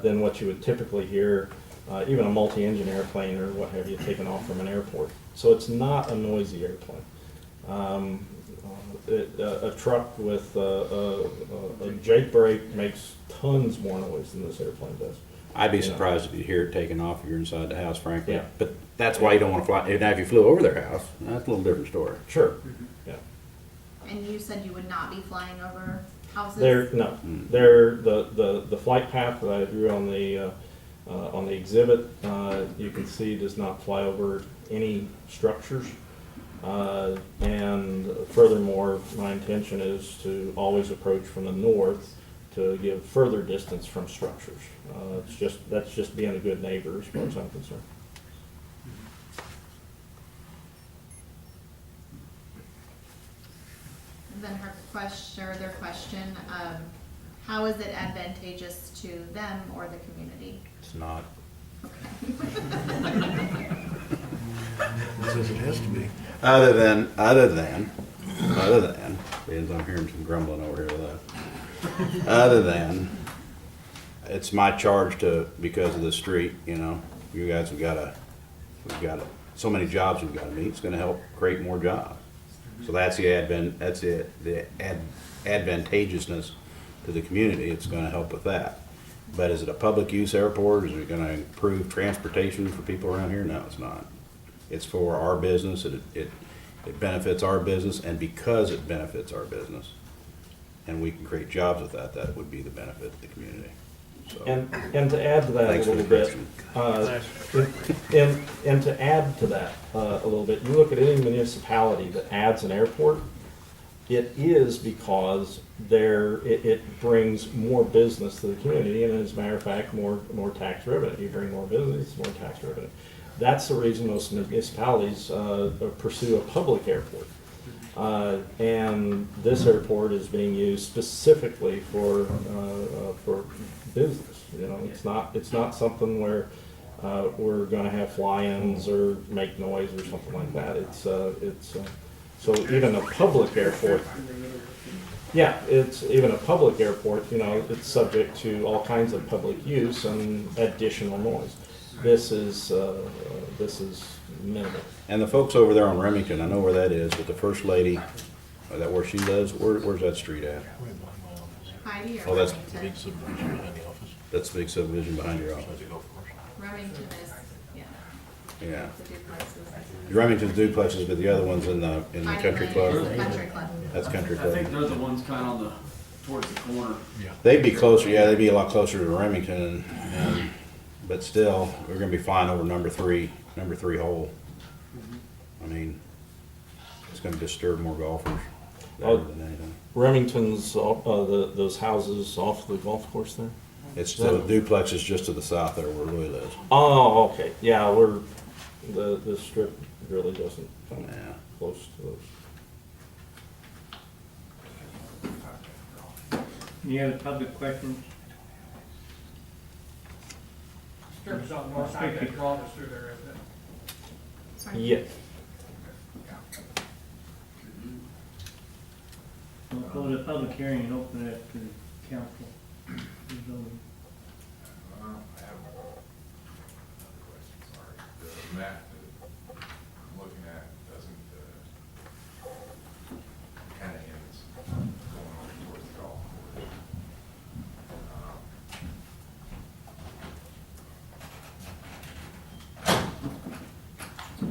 L: than what you would typically hear, even a multi-engine airplane or what have you taken off from an airport. So it's not a noisy airplane. A truck with a Jake brake makes tons more noise than this airplane does.
K: I'd be
L: Yeah.
K: surprised if you hear it taking off if you're inside the house, frankly.
L: Yeah.
K: But that's why you don't want to fly. Now, if you flew over their house, that's a little different story.
L: Sure. Yeah.
D: And you said you would not be flying over houses?
L: They're the flight path that I drew on the exhibit. You can see does not fly over any structures. And furthermore, my intention is to always approach from the north to give further distance from structures. That's just being a good neighbor as far as I'm concerned.
D: And then her question, or their question, how is it advantageous to them or the community?
K: It's not.
N: Says it has to be.
K: Other than, because I'm hearing some grumbling over here with that. Other than, it's my charge to, because of the street, you know, you guys have we've got so many jobs we've got to meet, it's gonna help create more jobs. So that's the advantageousness to the community, it's gonna help with that. But is it a public use airport, is it gonna improve transportation for people around here? No, it's not. It's for our business, it benefits our business, and because it benefits our business, and we can create jobs with that, that would be the benefit to the community. So,
L: And to add to that
K: thanks
L: a
K: for the
L: little bit,
K: question.
L: and to add to that a little bit, you look at any municipality that adds an airport, it is because it brings more business to the community, and as a matter of fact, more tax revenue. You bring more business, more tax revenue. That's the reason most municipalities pursue a public airport. And this airport is being used specifically for business. You know, it's not something where we're going to have fly-ins or make noise or something like that. So even a public airport. Yeah, it's even a public airport. You know, it's subject to all kinds of public use and additional noise. This is minimal.
K: And the folks over there on Remington, I know where that is, but the first lady, that where she lives, where's that street at?
D: Heidi or
K: Oh, that's-
D: Remington?
N: Big subdivision behind the office.
K: That's the big subdivision behind your
N: Besides
K: office.
N: the golf course.
D: Remington is, yeah,
K: Yeah.
D: the duplexes.
K: Remington's duplexes, but the other one's in the
D: Heidi
K: country
D: Lane
K: club.
D: is the Country club.
K: That's country
H: I think
K: club.
H: they're the ones kind of on the, towards the corner.
K: They'd be closer, yeah, they'd be a lot closer to Remington, but still, we're gonna be flying over number three hole. I mean, it's gonna disturb more golfers rather than anything.
L: Remington's, those houses off the golf course there?
K: It's the duplex is just to the south there where Louis lives.
L: Oh, okay, yeah, the strip really doesn't come
K: Yeah.
L: close to those.
B: Any other public questions?
O: Strip's on the north side, that draw us through there, isn't it?
D: Sorry.
L: Yes.
B: We'll close the public hearing and open it up to the council.
I: I have another question, sorry. The map that I'm looking at doesn't, kind of ends going on towards the golf course. Do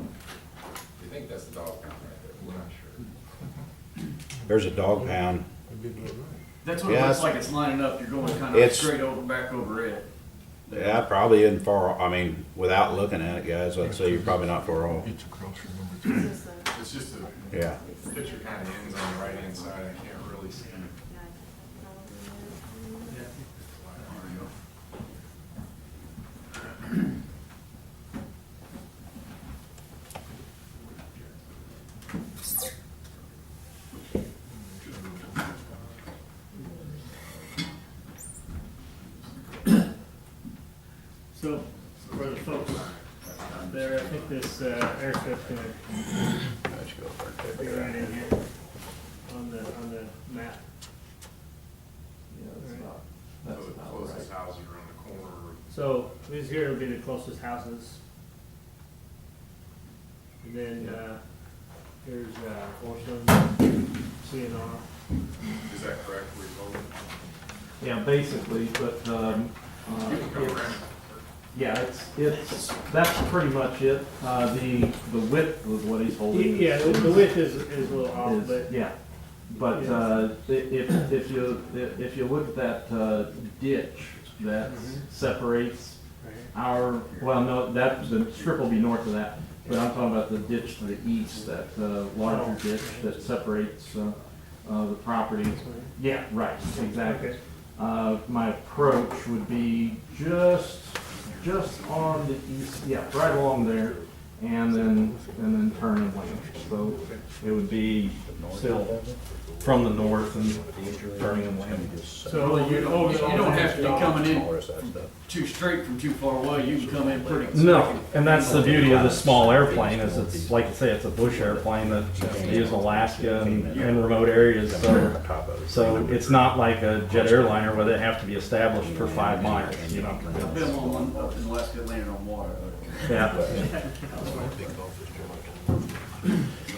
I: you think that's the dog pound right there? We're not sure.
K: There's a dog pound.
H: That's what it
K: Yeah,
H: looks
K: it's-
H: like, it's lining up, you're going kind of
K: It's-
H: straight over, back over it.
K: Yeah, probably isn't far, I mean, without looking at it, guys, I'd say you're probably not far off.
N: It's across from number 2.
D: This is the-
I: It's just a,
K: Yeah.
I: the picture kind of ends on the right-hand side. I can't really see.
G: So, for the folks there, I think this, airstrip's gonna
K: Let's go over and take
G: be
K: it.
G: right in here on the map.
L: Yeah, that's
G: Right.
L: about,
I: So
L: that's
I: the
L: about
I: closest
L: right.
I: houses are on the corner.
G: So these here will be the closest houses. And then, here's, Orson, CNR.
I: Is that correct, where you're going?
L: Yeah, basically, but,
I: You can go
L: it's-
I: around.
L: yeah, it's, that's pretty much it. The width was what he's holding.
G: Yeah, the width is a little off,
L: is-
G: but
L: Yeah, but, if you look at that, ditch that separates our, well, no, the strip will be north of that, but I'm talking about the ditch to the east, that, larger ditch that separates, the property. Yeah, right, exactly.
G: Okay.
L: My approach would be just on the east, yeah, right along there, and then turn and land. So it would be still from the north and turning and landing.
G: so
H: Well, you don't have to be coming in
K: Ignore that stuff.
H: too straight from too far away, you can come in pretty.
L: No, and that's the beauty of this small airplane, is it's, like you say, it's a bush airplane that they use in Alaska and remote areas, so it's not like a jet airliner where they have to be established for 5 miles, you know.
H: I've been on one up in Alaska landing on water.
L: Yeah,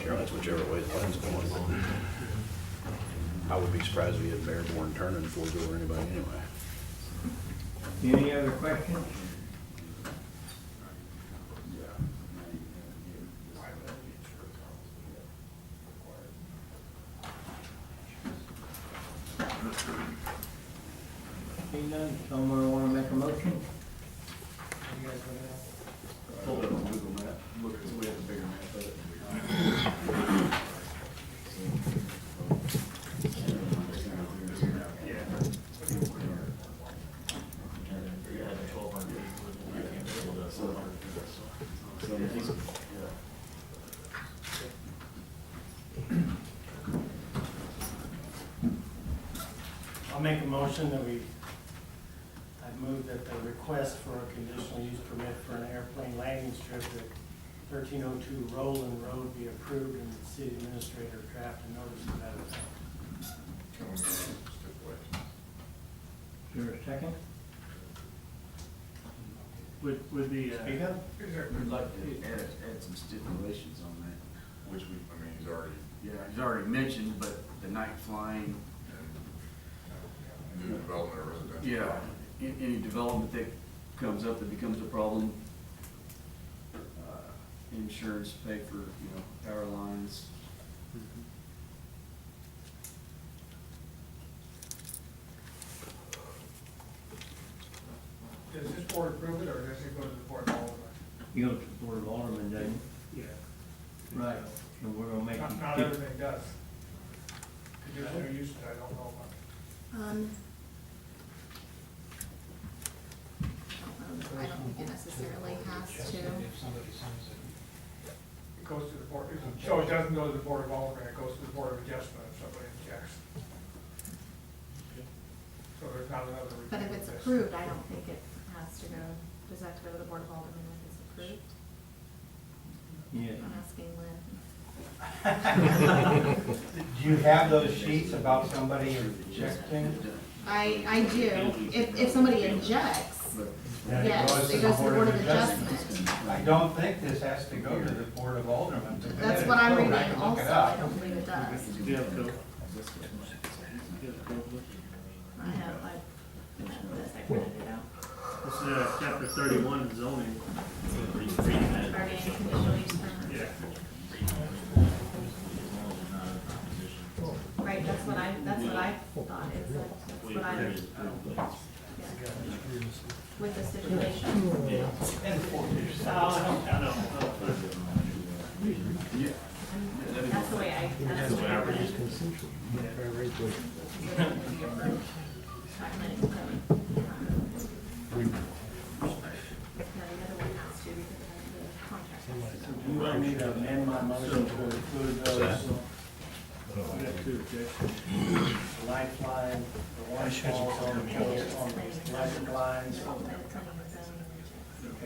K: Sure, that's whichever way the plane's going. I would be surprised if you had airborne turning before we go over anybody anyway.
B: Any other questions? Seeing none, someone wanna make a motion?
H: Pull it up on Google Map, look, we have a bigger map of it.
O: I'll make a motion that I move that the request for a conditional use permit for an airplane landing strip at 1302 Roland Road be approved and the city administrator draft a notice of that effect.
I: Can we stipulate?
B: Is there a second?
G: would be,
O: Speak up.
H: We'd like to add some stipulations on that.
I: Which we, I mean, he's already,
H: Yeah, he's already mentioned, but the night flying,
I: new development or residential.
H: yeah, any development that comes up that becomes a problem, insurance pay for, power lines.
O: Does this board approve it, or does it go to the board of Alderman?
B: You go to the Board of Alderman, don't you?
G: yeah.
B: Right. So we're gonna make you.
O: Not everything does. Conditional use, I don't know about.
D: I don't think it necessarily has to.
O: It goes to the board, so it doesn't go to the board of Alderman, it goes to the board of adjustment if somebody objects. So there's not another review.
D: But if it's
O: of this.
D: approved, I don't think it has to go, does that have to go to the Board of Aldermen if it's approved?
B: Yeah.
D: I'm asking Lynn.
M: Do you have those sheets about somebody objecting?
D: I do. If somebody objects,
M: Then
D: yes, it goes to the Board of Adjustment.
M: I don't think this has to go to the Board of Aldermen.
D: That's what I'm reading
M: I can look
D: also,
M: it
D: I
M: up.
D: don't believe it does.
G: Do you have a code?
D: I have, this, I printed it out.
G: This is, chapter 31 zoning.
D: Already any conditional use permit.
G: Yeah.
D: Right, that's what I thought, is that, that's what I, yeah. With the stipulation. That's the way I, that's the way I read it.
O: Do you want me to amend my motion to include those
G: We got two objections.
O: lifeline, the one falls on the pole, on the electric lines,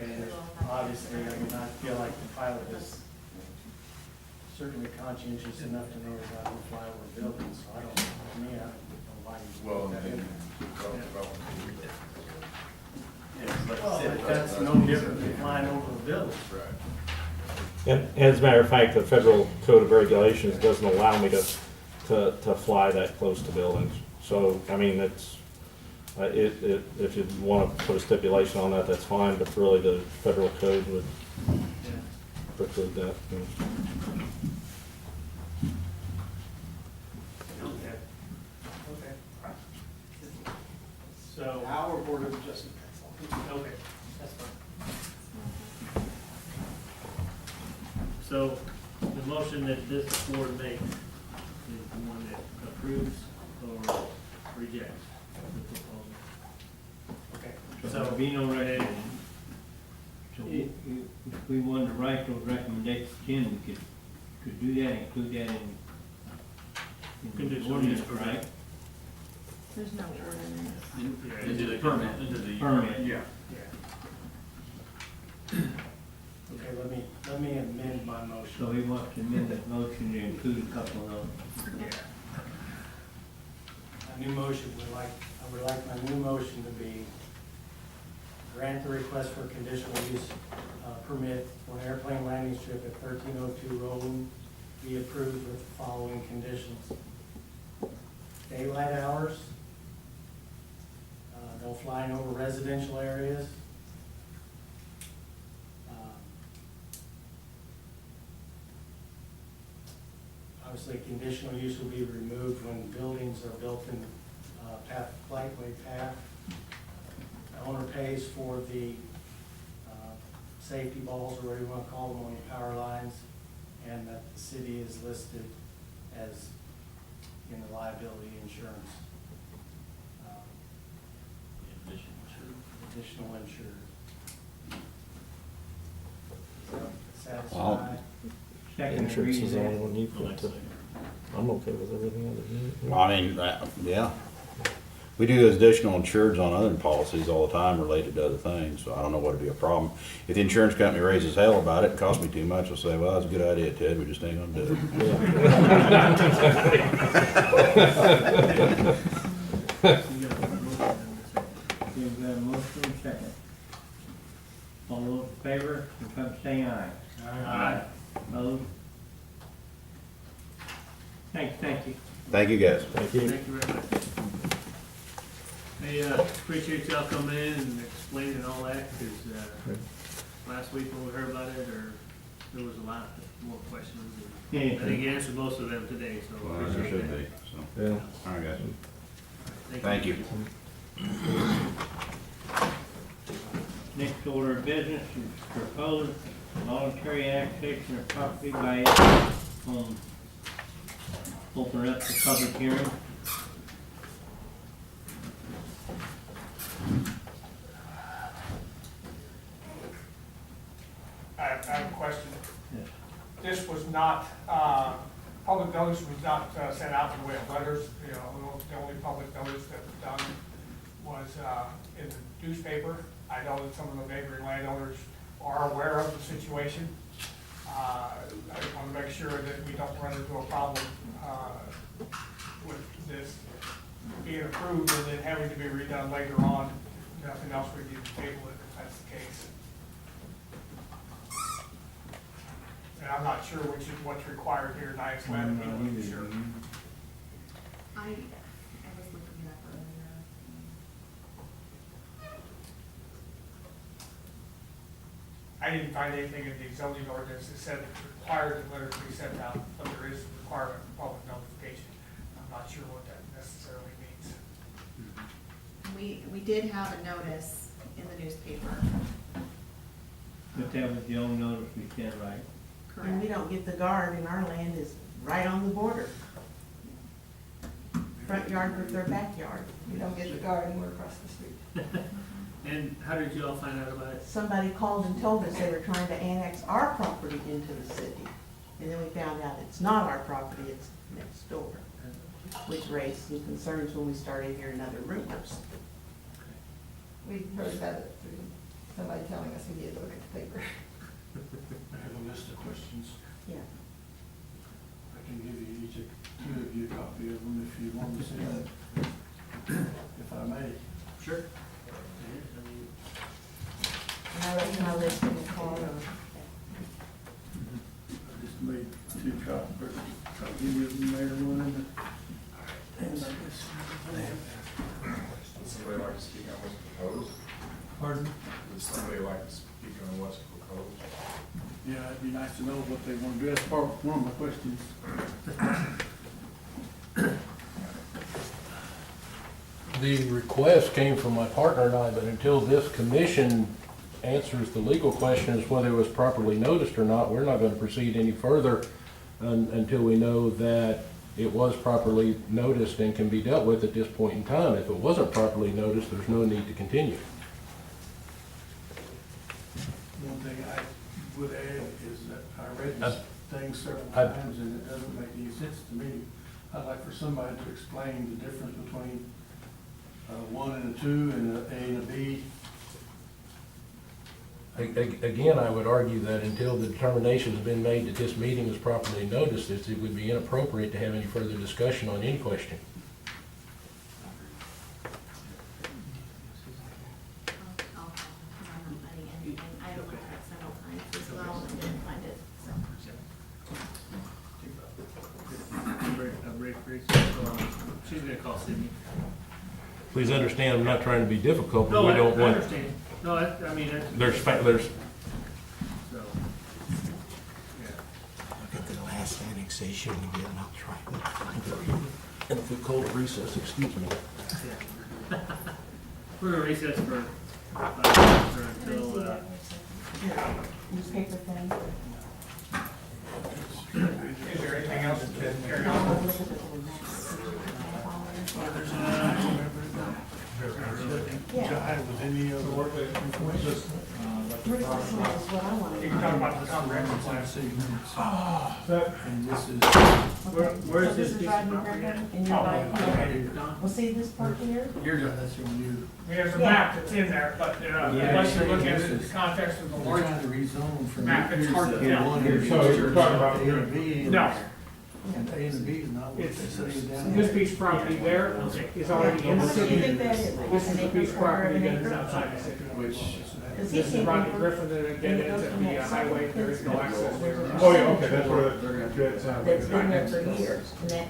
O: And obviously, I mean, I feel like the pilot is certainly conscientious enough to know about who fly over buildings, so I don't, to me, I don't know why you
I: Well,
O: put that in
I: then,
O: there.
H: Well,
O: Well, that's no different than flying over a building.
I: Right.
L: And as a matter of fact, the federal code of regulations doesn't allow me to fly that close to buildings. So, I mean, it's, if you want to put a stipulation on that, that's fine, but really the federal code would preclude that.
O: Okay. Okay. So,
M: Our Board of Adjustment.
O: okay, that's fine. So, the motion that this board makes is the one that approves or rejects the proposal. Okay,
B: So
O: so,
B: there'll be no recommendation. So if we wanted to write those recommendations in, we could do that, include that in the
O: Conditional
B: ordinance,
O: use permit.
B: right?
D: There's no ordinance.
J: Into the permit, into the.
B: Permit.
J: Yeah.
O: yeah. Okay, let me amend my motion.
B: So he wants to amend that motion to include a couple of those.
O: Yeah. My new motion I would like my new motion to be grant the request for a conditional use permit for an airplane landing strip at 1302 Roland be approved with the following conditions. Daylight hours, no flying over residential areas. Obviously, conditional use will be removed when buildings are built in flightway path. The owner pays for the safety balls, or whatever you want to call them, on your power lines, and that the city is listed as in the liability insurance. Additional insured. Satisfied?
B: Second
L: Insurance is the only
B: reading.
L: one you've got to, I'm okay with everything other than that.
K: Well, I mean, yeah. We do additional insureds on other policies all the time related to other things, so I don't know what would be a problem. If the insurance company raises hell about it, it cost me too much, I'll say, well, that's a good idea, Ted, we just ain't gonna do it.
B: We've got a motion and a second. All those in favor, confirm by saying aye.
O: Aye.
B: Opposed? Thank you.
K: Thank you, guys.
L: Thank you.
G: Thank you very much. Hey, appreciate y'all coming in and explaining all that, because, last week when we heard about it, there was a lot more questions. And I think you answered most of them today, so.
K: Well, there
G: appreciate
K: should
G: that.
K: be, so.
L: Yeah.
K: All right, guys.
G: Thank you.
B: Next order of business is proposed voluntary annexation of property by home. Open up the public hearing.
P: I have a question.
B: Yes.
P: This was not, public notice was not sent out in the way of letters. You know, the only public notice that was done was in the newspaper. I know that some of the neighboring landowners are aware of the situation. I want to make sure that we don't run into a problem with this being approved and then having to be redone later on. Nothing else, we need to table it if that's the case. And I'm not sure what's required here tonight, so I haven't been sure.
D: I was looking it up earlier.
P: I didn't find anything in the zoning ordinance that said it's required that letters be sent out, but there is a requirement for public notification. I'm not sure what that necessarily means.
D: We did have a notice in the newspaper.
B: But that was the only notice we sent, right?
Q: And we don't get the guard, and our land is right on the border. Front yard with their backyard. We don't get the guard, and we're across the street.
G: And how did you all find out about it?
Q: Somebody called and told us they were trying to annex our property into the city. And then we found out it's not our property, it's next door, which raised some concerns when we started hearing other rumors. We heard about it through somebody telling us we need to look at the paper.
F: I have a list of questions.
Q: Yeah.
F: I can give you each, two of you a copy of them if you want to see them, if I may.
H: Sure.
Q: And I left my list in the car.
F: I just made 2 copies, I'll give you the mayor one and I guess.
I: Would somebody like to speak on what's proposed?
F: Pardon?
I: Would somebody like to speak on what's proposed?
F: Yeah, it'd be nice to know what they want to do. That's part, one of my questions.
A: The request came from my partner and I, but until this commission answers the legal question as whether it was properly noticed or not, we're not gonna proceed any further until we know that it was properly noticed and can be dealt with at this point in time. If it wasn't properly noticed, there's no need to continue.
F: One thing I would add is that I read this thing several
A: I-
F: times and it doesn't make any sense to me. I'd like for somebody to explain the difference between a 1 and a 2 and a A and a B.
A: Again, I would argue that until the determination has been made that this meeting is properly noticed, it would be inappropriate to have any further discussion on any question.
D: I'll call, because I'm not finding anything. I looked at it several times as well and didn't find it, so.
G: I'm ready for it. She's gonna call Sydney.
A: Please understand, I'm not trying to be difficult, but
G: No,
A: we
G: I
A: don't want,
G: understand. No, I mean, that's.
A: there's,
G: so, yeah.
N: Look at the last annexation we did, and I'll try that.
A: and if we call it recess, excuse me.
G: We're gonna recess for until,
Q: Newspaper thing.
P: Is there anything else to carry on?
F: Jive with any other.
Q: Pretty much is what I wanted.
P: You can talk about the comprehensive plan.
F: And this is.
G: where's
Q: So
G: this
Q: is
G: piece
Q: right
G: of
Q: here,
G: property at?
Q: and you're right here. Well, see this part here?
F: You're done, that's on you.
P: There's a map that's in there, but unless you look at it in the context of the
F: We're
P: larger
F: trying to rezone from.
P: map, it's hard to
F: here's
P: tell.
F: one, here's
P: So you're talking about-
F: A and B. and-
P: No.
F: And A and B is not what they
P: It's,
F: say down
P: this
F: here.
P: piece of property there is already in
Q: How
P: the
Q: much do you
P: city.
Q: think that is? Like
P: This is
Q: an
P: the
Q: acre,
P: piece of
Q: quarter
P: property
Q: of
P: that
Q: an
P: is
Q: acre?
P: outside the city.
F: Which.
Q: Does he
P: This is
Q: see
P: Rodney
Q: paper?
P: Griffin that again,
Q: And it
P: it's
Q: goes
P: at
Q: from
P: the
Q: that
P: highway, there is no access there.
Q: Oh, yeah,
L: okay, that's where
Q: That's been there for years, and that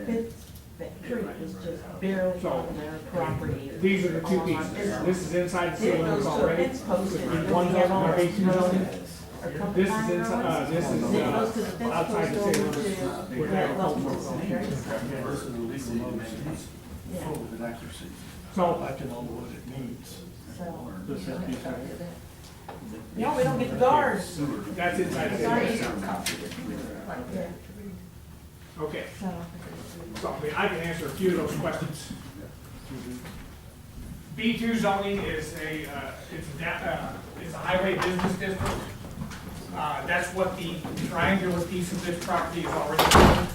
Q: fits, that creek is just barely
P: So,
Q: on their property.
P: These are the two
Q: All
P: pieces.
Q: on-
P: This is inside the city
Q: It
P: limits
Q: goes to a
P: already.
Q: fence post, and
P: One
Q: we have all
P: goes to
Q: those
P: the
Q: roads.
P: This is inside, this is
Q: Then it goes to the fence
P: outside the
Q: post
P: city
Q: over to
P: limits.
Q: where that level is.
F: Yeah, this is a legal notice, it's full of inaccuracies.
P: So,
F: I can know what it means.
Q: So.
F: This is piece of-
Q: No, we don't get the guards.
P: that's inside the city
Q: Sorry.
P: limits.
Q: Yeah,
P: Okay,
Q: so.
P: so I can answer a few of those questions. B2 zoning is it's a highway business district. That's what the triangular piece of this property is already doing.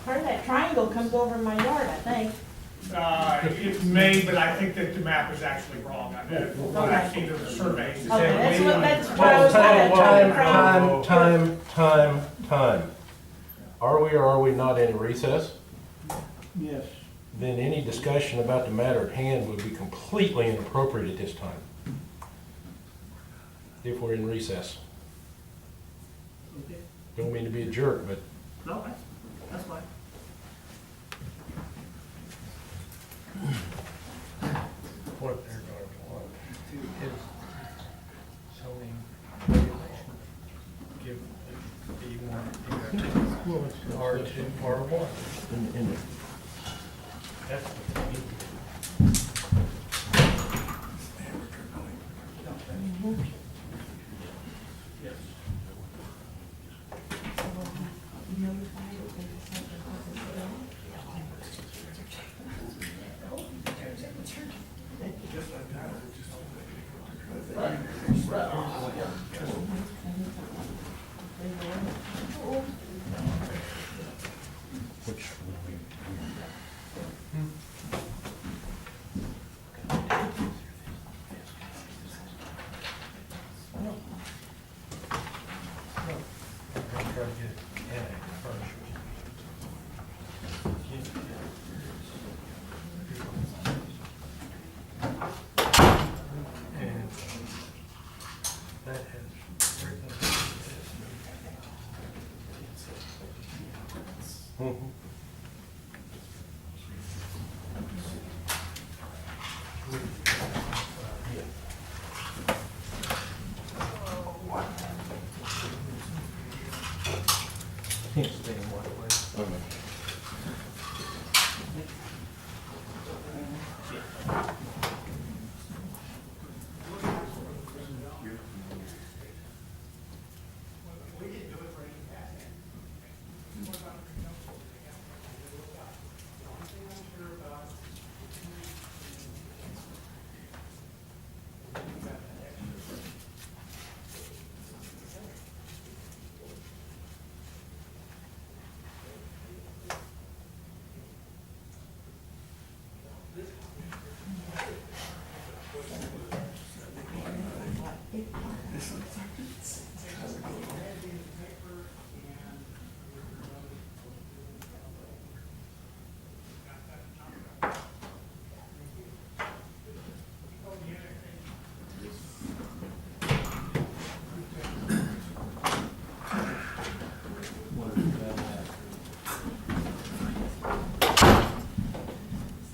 Q: Part of that triangle comes over my yard, I think.
P: It may, but I think that the map is actually wrong. What I've seen of the surveys.
Q: Okay, that's what I was trying to.
A: Time. Are we or are we not in recess?
F: Yes.
A: Then any discussion about the matter at hand would be completely inappropriate at this time. If we're in recess.
G: Okay.
A: Don't mean to be a jerk, but
G: No, that's fine.
B: What they're going to want to his zoning regulation, give D1, R2, R1. That's what they need.
P: Yes.
A: which
G: You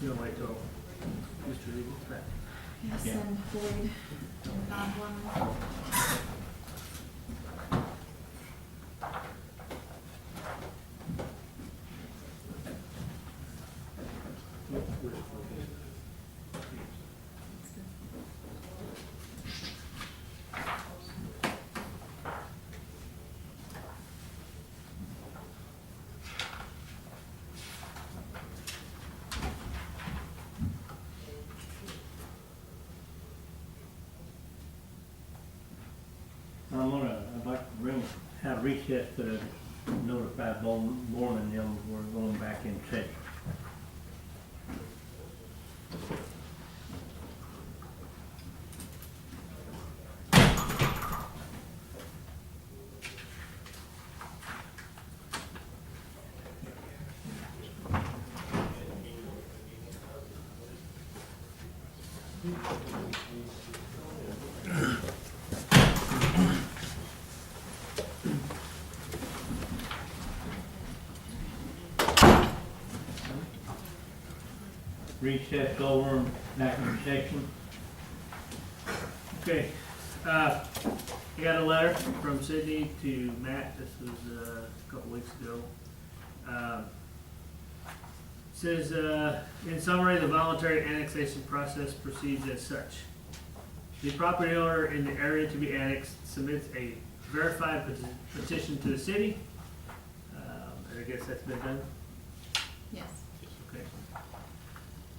G: don't wait till Mr. Eagle's back.
D: Yes, and Floyd, Don Blum.
B: I'd like to have recess to notify Borman and them we're going back in session. Recess over back in session.
G: Okay, I got a letter from Sydney to Matt, this was a couple weeks ago. Says, in summary, the voluntary annexation process proceeds as such. The property owner in the area to be annexed submits a verified petition to the city. I guess that's been done?
D: Yes.
G: Okay.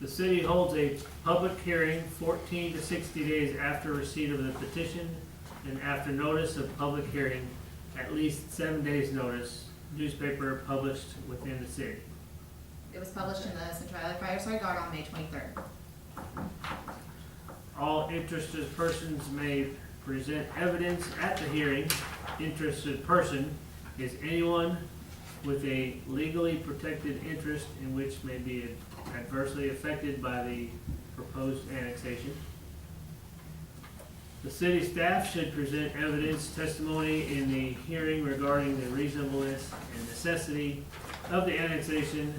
G: The city holds a public hearing 14 to 60 days after receipt of the petition and after notice of public hearing, at least 7 days notice, newspaper published within the city.
D: It was published in the Centralia Fireside Guard on May 23rd.
G: All interested persons may present evidence at the hearing. Interested person is anyone with a legally protected interest in which may be adversely affected by the proposed annexation. The city staff should present evidence, testimony in the hearing regarding the reasonableness and necessity of the annexation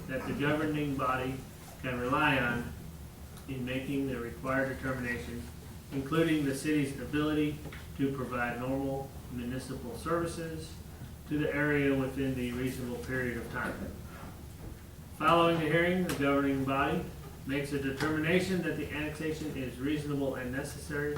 G: that the governing body can rely on in making the required determination, including the city's ability to provide normal municipal services to the area within the reasonable period of time. Following the hearing, the governing body makes a determination that the annexation is reasonable and necessary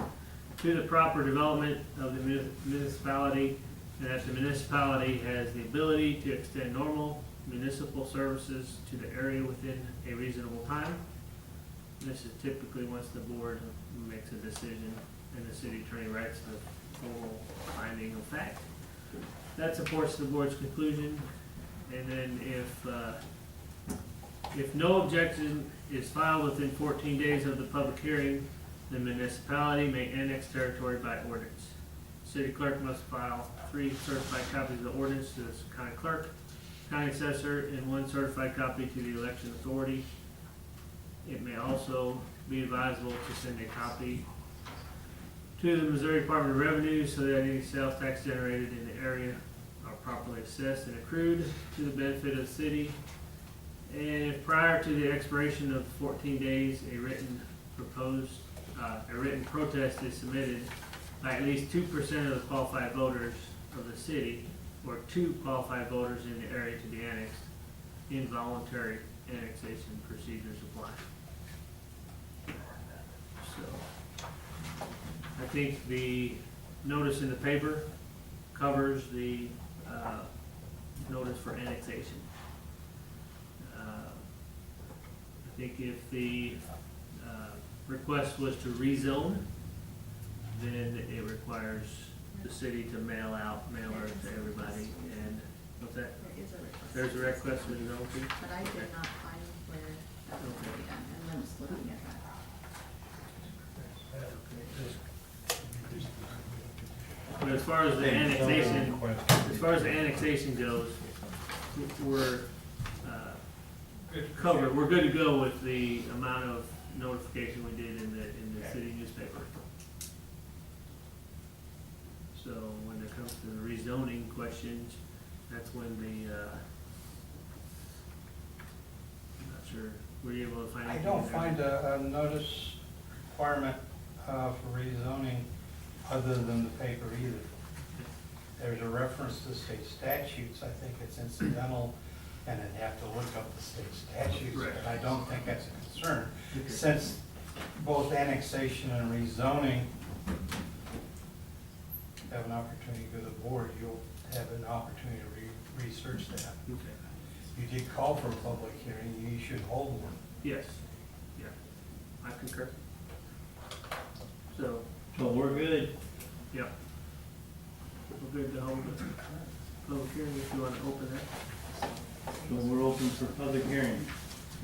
G: to the proper development of the municipality, and that the municipality has the ability to extend normal municipal services to the area within a reasonable time. This is typically once the board makes a decision and the city attorney writes a formal finding of fact. That supports the board's conclusion, and then if no objection is filed within 14 days of the public hearing, the municipality may annex territory by ordinance. City clerk must file 3 certified copies of the ordinance to the county clerk, county assessor, and 1 certified copy to the election authority. It may also be advisable to send a copy to the Missouri Department of Revenue so that any sales tax generated in the area are properly assessed and accrued to the benefit of the city. And if prior to the expiration of 14 days, a written protest is submitted by at least 2% of the qualified voters of the city, or 2 qualified voters in the area to be annexed, involuntary annexation procedures apply. So, I think the notice in the paper covers the notice for annexation. I think if the request was to rezone, then it requires the city to mail mailers to everybody, and what's that?
D: There is a request.
G: There's a request for zone too?
D: But I did not find where that was to be done, and I'm just looking at that.
G: But as far as the annexation goes, we're covered, we're good to go with the amount of notification we did in the city newspaper. So when it comes to the rezoning questions, that's when I'm not sure, were you able to find
M: I
G: anything
M: don't
G: there?
M: find a notice requirement for rezoning other than the paper either. There's a reference to state statutes. I think it's incidental, and I'd have to look up the state statutes,
G: Right.
M: but I don't think that's a concern.
G: Okay.
M: Since both annexation and rezoning have an opportunity to go to the board, you'll have an opportunity to research that.
G: Okay.
M: You did call for a public hearing, you should hold one.
G: Yes, yeah, I concur. So,
B: So we're good.
G: yeah. We're good to hold the public hearing if you want to open that.
B: So we're open for public hearing.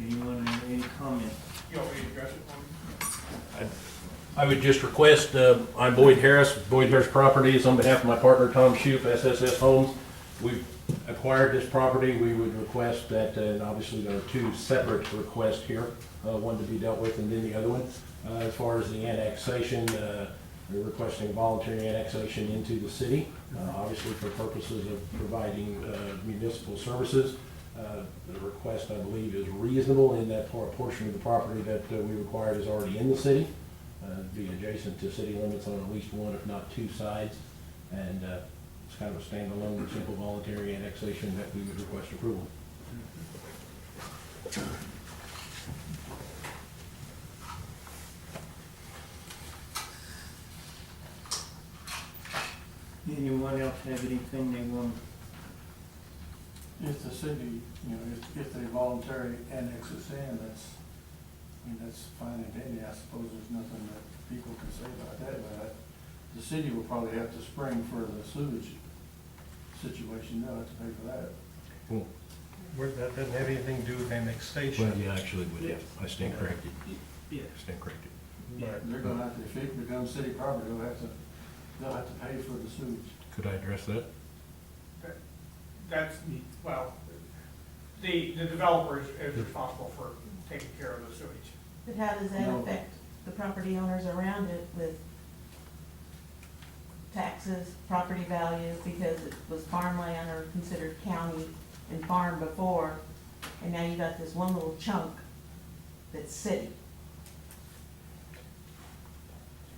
B: Anyone have any comment?
P: You want me to address it for me?
A: I would just request, I'm Boyd Harris Properties, on behalf of my partner Tom Shoup, SSS Homes. We've acquired this property. We would request that, and obviously there are 2 separate requests here, one to be dealt with and then the other one. As far as the annexation, we're requesting voluntary annexation into the city, obviously for purposes of providing municipal services. The request, I believe, is reasonable in that portion of the property that we acquired is already in the city, be adjacent to city limits on at least one, if not 2 sides. And it's kind of a standalone, simple voluntary annexation that we would request approval.
B: Anyone else have anything they want?
F: If the city, if they voluntarily annex us in, that's fine and dandy. I suppose there's nothing that people can say about that, but the city will probably have to spring for the sewage situation, they'll have to pay for that.
O: That doesn't have anything to do with annexation.
A: Well, yeah, actually, I stand corrected.
G: Yeah.
A: Stand corrected.
F: They're gonna have to, if it becomes city property, they'll have to pay for the sewage.
A: Could I address that?
P: That's, well, the developer is responsible for taking care of the sewage.
Q: But how does that
F: No.
Q: affect the property owners around it with taxes, property value, because it was farmland or considered county and farm before, and now you got this one little chunk that's city?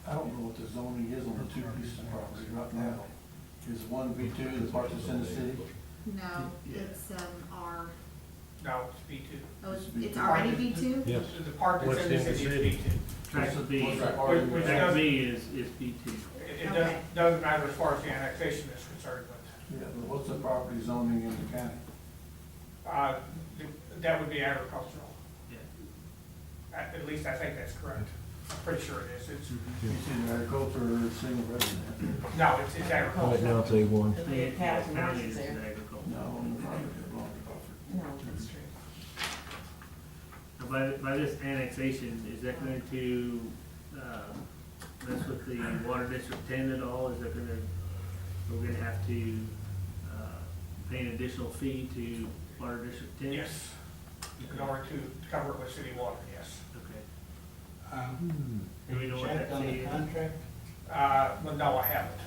F: I don't know what the zoning is on the 2 pieces of property right now. Is one B2 the part that's in the city?
D: No, it's, R,
P: No, it's B2.
D: oh, it's already B2?
A: Yes.
P: The part that's in the city is B2.
G: Track B,
F: What's that part of
P: Which
F: the-
P: does-
G: track B is B2.
P: It
D: Okay.
P: doesn't matter as far as the annexation is concerned,
F: Yeah, but what's the property zoning in the county?
P: but, that would be agricultural.
G: Yeah.
P: At least I think that's correct. I'm pretty sure it is. It's,
F: It's either agriculture or single resident.
P: no, it's
A: Right
P: agricultural.
A: now, it's A1.
Q: There'll be cows and
G: County
Q: horses
G: is
Q: there.
G: agriculture.
F: No, on the property that belongs to Crawford.
Q: No, that's true.
G: Now, by this annexation, is that going to mess with the water district 10 at all? Is that gonna, we're gonna have to pay an additional fee to water district 10?
P: Yes. In order to cover it with city water, yes.
G: Okay. Do we know what
M: Checked
G: that
M: on
G: fee
M: the
G: is?
M: contract?
P: But no, I haven't.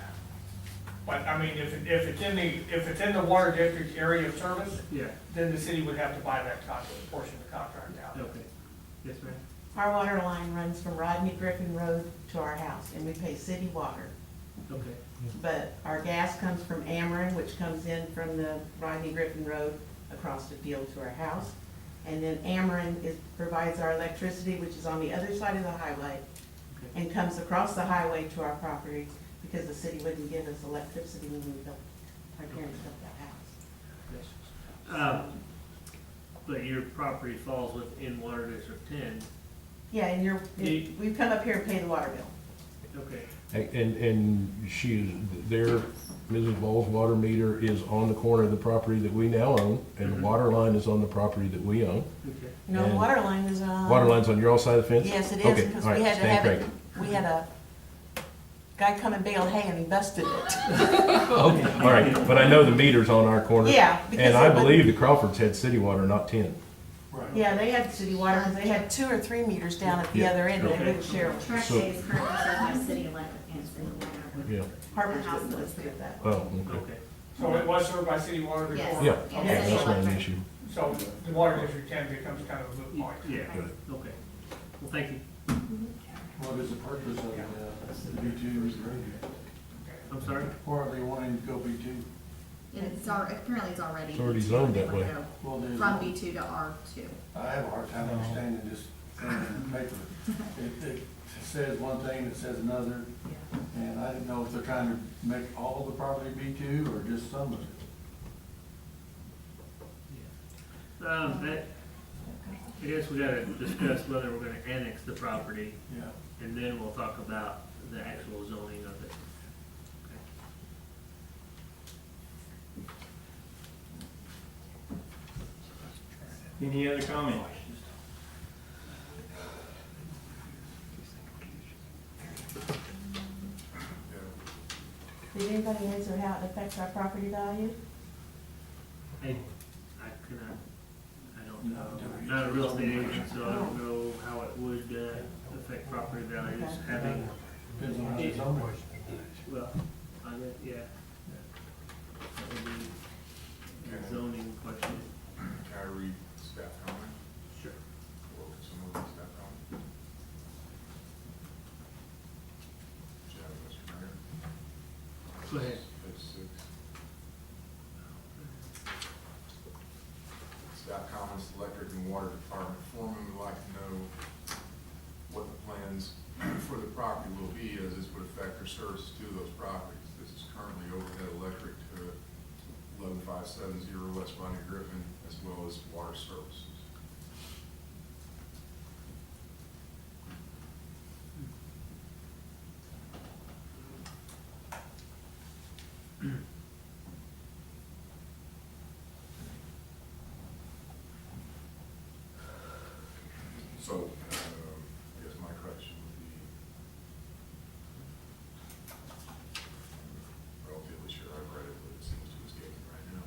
P: But, I mean, if it's in the water district area of service,
G: Yeah,
P: then the city would have to buy that portion of the contract out.
G: okay. Yes, ma'am?
Q: Our water line runs from Rodney Griffin Road to our house, and we pay city water.
G: Okay.
Q: But our gas comes from Ameren, which comes in from the Rodney Griffin Road across the field to our house. And then Ameren provides our electricity, which is on the other side of the highway, and comes across the highway to our property, because the city wouldn't give us electricity when we built, our parents built that house.
G: But your property falls within Water District 10.
Q: Yeah, and we've come up here and paid the water bill.
G: Okay.
A: And Mrs. Ball's water meter is on the corner of the property that we now own, and the water line is on the property that we own.
G: Okay.
Q: No, the
A: And
Q: water line is on.
A: Water line's on your all side of the fence?
Q: Yes, it is,
A: Okay,
Q: because
A: all right,
Q: we had to
A: stand
Q: have it,
A: corrected.
Q: we had a guy come and bale hay and he busted it.
A: Okay, all right, but I know the meter's on our corner.
Q: Yeah, because
A: And I
Q: it would-
A: believe the Crawfords had city water, not 10.
Q: Yeah, they had city water, because they had 2 or 3 meters down at the
A: Yeah.
Q: other end, and they
G: Okay.
Q: wouldn't share them.
D: Track
A: So-
D: day is currently served by city electric and city water.
A: Yeah.
Q: Harper's
D: The house
Q: wouldn't
D: that
Q: let
D: was
Q: us do
D: there.
Q: that.
A: Oh, okay.
G: Okay.
P: So it was served by city water before?
D: Yes.
A: Yeah,
D: And
A: okay,
D: city
A: that's not an
D: electric.
A: issue.
P: So the water district 10 becomes kind of a moot point.
G: Yeah,
A: Good.
G: okay. Well, thank you.
F: What is the purpose of the B2 radio?
G: I'm sorry?
F: Why are they wanting to go B2?
D: Apparently it's already.
A: It's already
D: B2,
A: zoned
D: they
A: that
D: wanna
A: way.
D: go
F: Well, there's.
D: From B2 to R2.
F: I have a hard time understanding this thing in the paper. It says one thing, it says another, and I didn't know if they're trying to make all the property B2 or just some of it.
G: I guess we gotta discuss whether we're gonna annex the property,
F: Yeah.
G: and then we'll talk about the actual zoning of it.
B: Any other comments?
Q: Did anybody answer how it affects our property value?
G: I cannot, I don't know, I'm not a real estate agent, so I don't know how it would affect property values, having,
F: Depends on how it's owned.
G: well, I mean, yeah. That would be a zoning question.
I: Can I read staff comment?
G: Sure.
I: Or some of the staff comment? Jen, Mr. Mayor?
G: Go ahead.
I: Page 6. Staff comments, electric and water department foreman would like to know what the plans for the property will be, as this would affect our services to those properties. This is currently overhead electric to 11570 West Rodney Griffin, as well as water services. So, I guess my question would be, relatively sure I've read it, but it seems to escape me right now.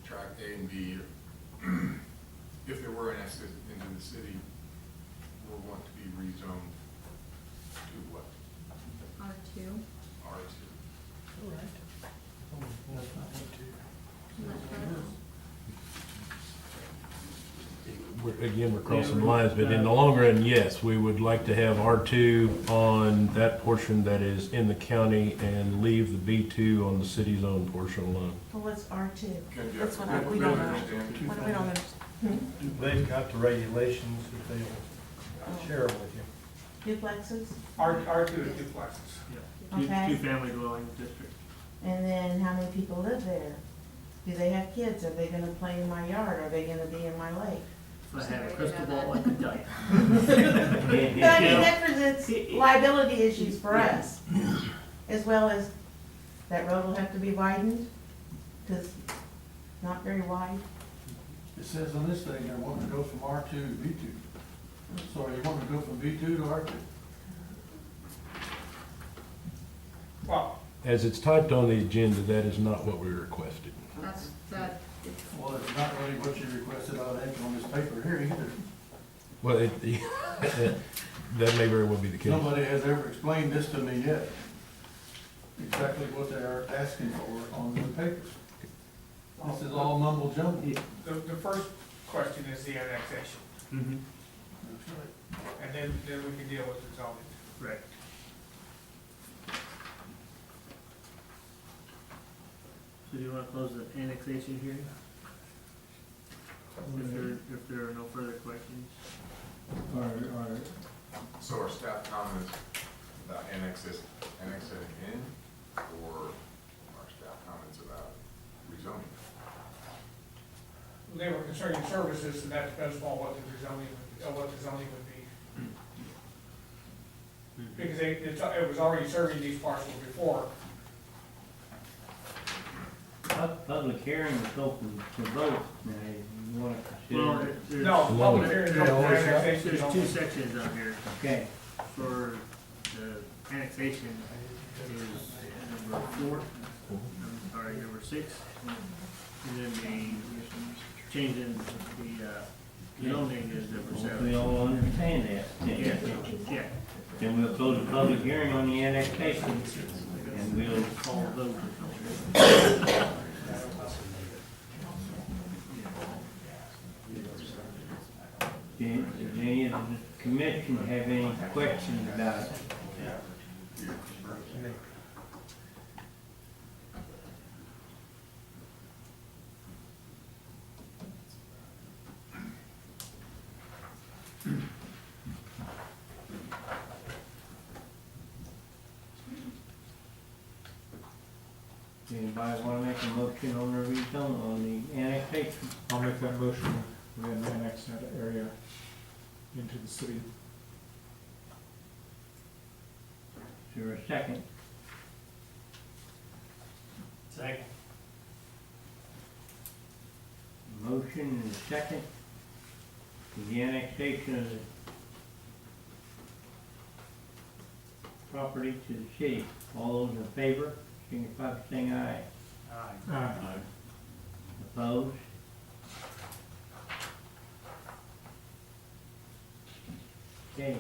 I: Track A and B, if there were annexed into the city, will want to be rezoned to what?
D: R2.
I: R2.
A: We're crossing lines, but in the long run, yes, we would like to have R2 on that portion that is in the county and leave the B2 on the city's own portion alone.
Q: Well, what's R2?
I: Can you-
Q: That's what
I: can
Q: we
I: you
Q: don't know.
I: understand?
Q: What we don't understand.
M: They've got the regulations that they'll share with you.
Q: Duplexes?
P: R2 is duplexes.
Q: Okay.
G: Two-family dwelling district.
Q: And then how many people live there? Do they have kids? Are they gonna play in my yard? Are they gonna be in my lake?
G: If I had a crystal ball, I could tell you.
Q: But I mean, that presents liability issues for us, as well as that road will have to be widened, because it's not very wide.
F: It says on this thing, they're wanting to go from R2 to B2. So are you wanting to go from B2 to R2?
P: Well,
A: As it's typed on the agenda, that is not what we requested.
D: That's, it's
F: Well, it's not really what you requested on this paper here either.
A: Well, that may very well be the case.
F: Nobody has ever explained this to me yet. exactly what they are asking for on the papers. This is all mumble jumble.
P: The first question is the annexation, and then we can deal with the zoning.
G: Right. So do you want to close the annexation hearing? If there are no further questions? Or
I: So our staff comments about annexing in, or our staff comments about rezoning?
P: They were concerning services, and that depends on what the zoning would be. Because it was already serving these parcels before.
B: Public hearing is open to vote. Now, you want to
G: Well,
B: consider?
G: there's,
P: No, public hearing is open for annexation.
G: there's two sections on here.
B: Okay,
G: For the annexation is number 4, I'm sorry, number 6. And then the change in the zoning is number 7.
B: we all understand that.
G: Yeah, yeah.
B: Then we'll close the public hearing on the annexation, and we'll
G: Call a vote or something.
B: Does any of the commission have any questions about it? Anybody want to make a motion on the rezone, on the annexation?
L: I'll make that motion, we annex that area into the city.
B: Is there a second?
O: Second.
B: Motion and a second for the annexation of the property to the city. All those in favor, signify by saying aye.
L: Aye.
B: Opposed? Okay.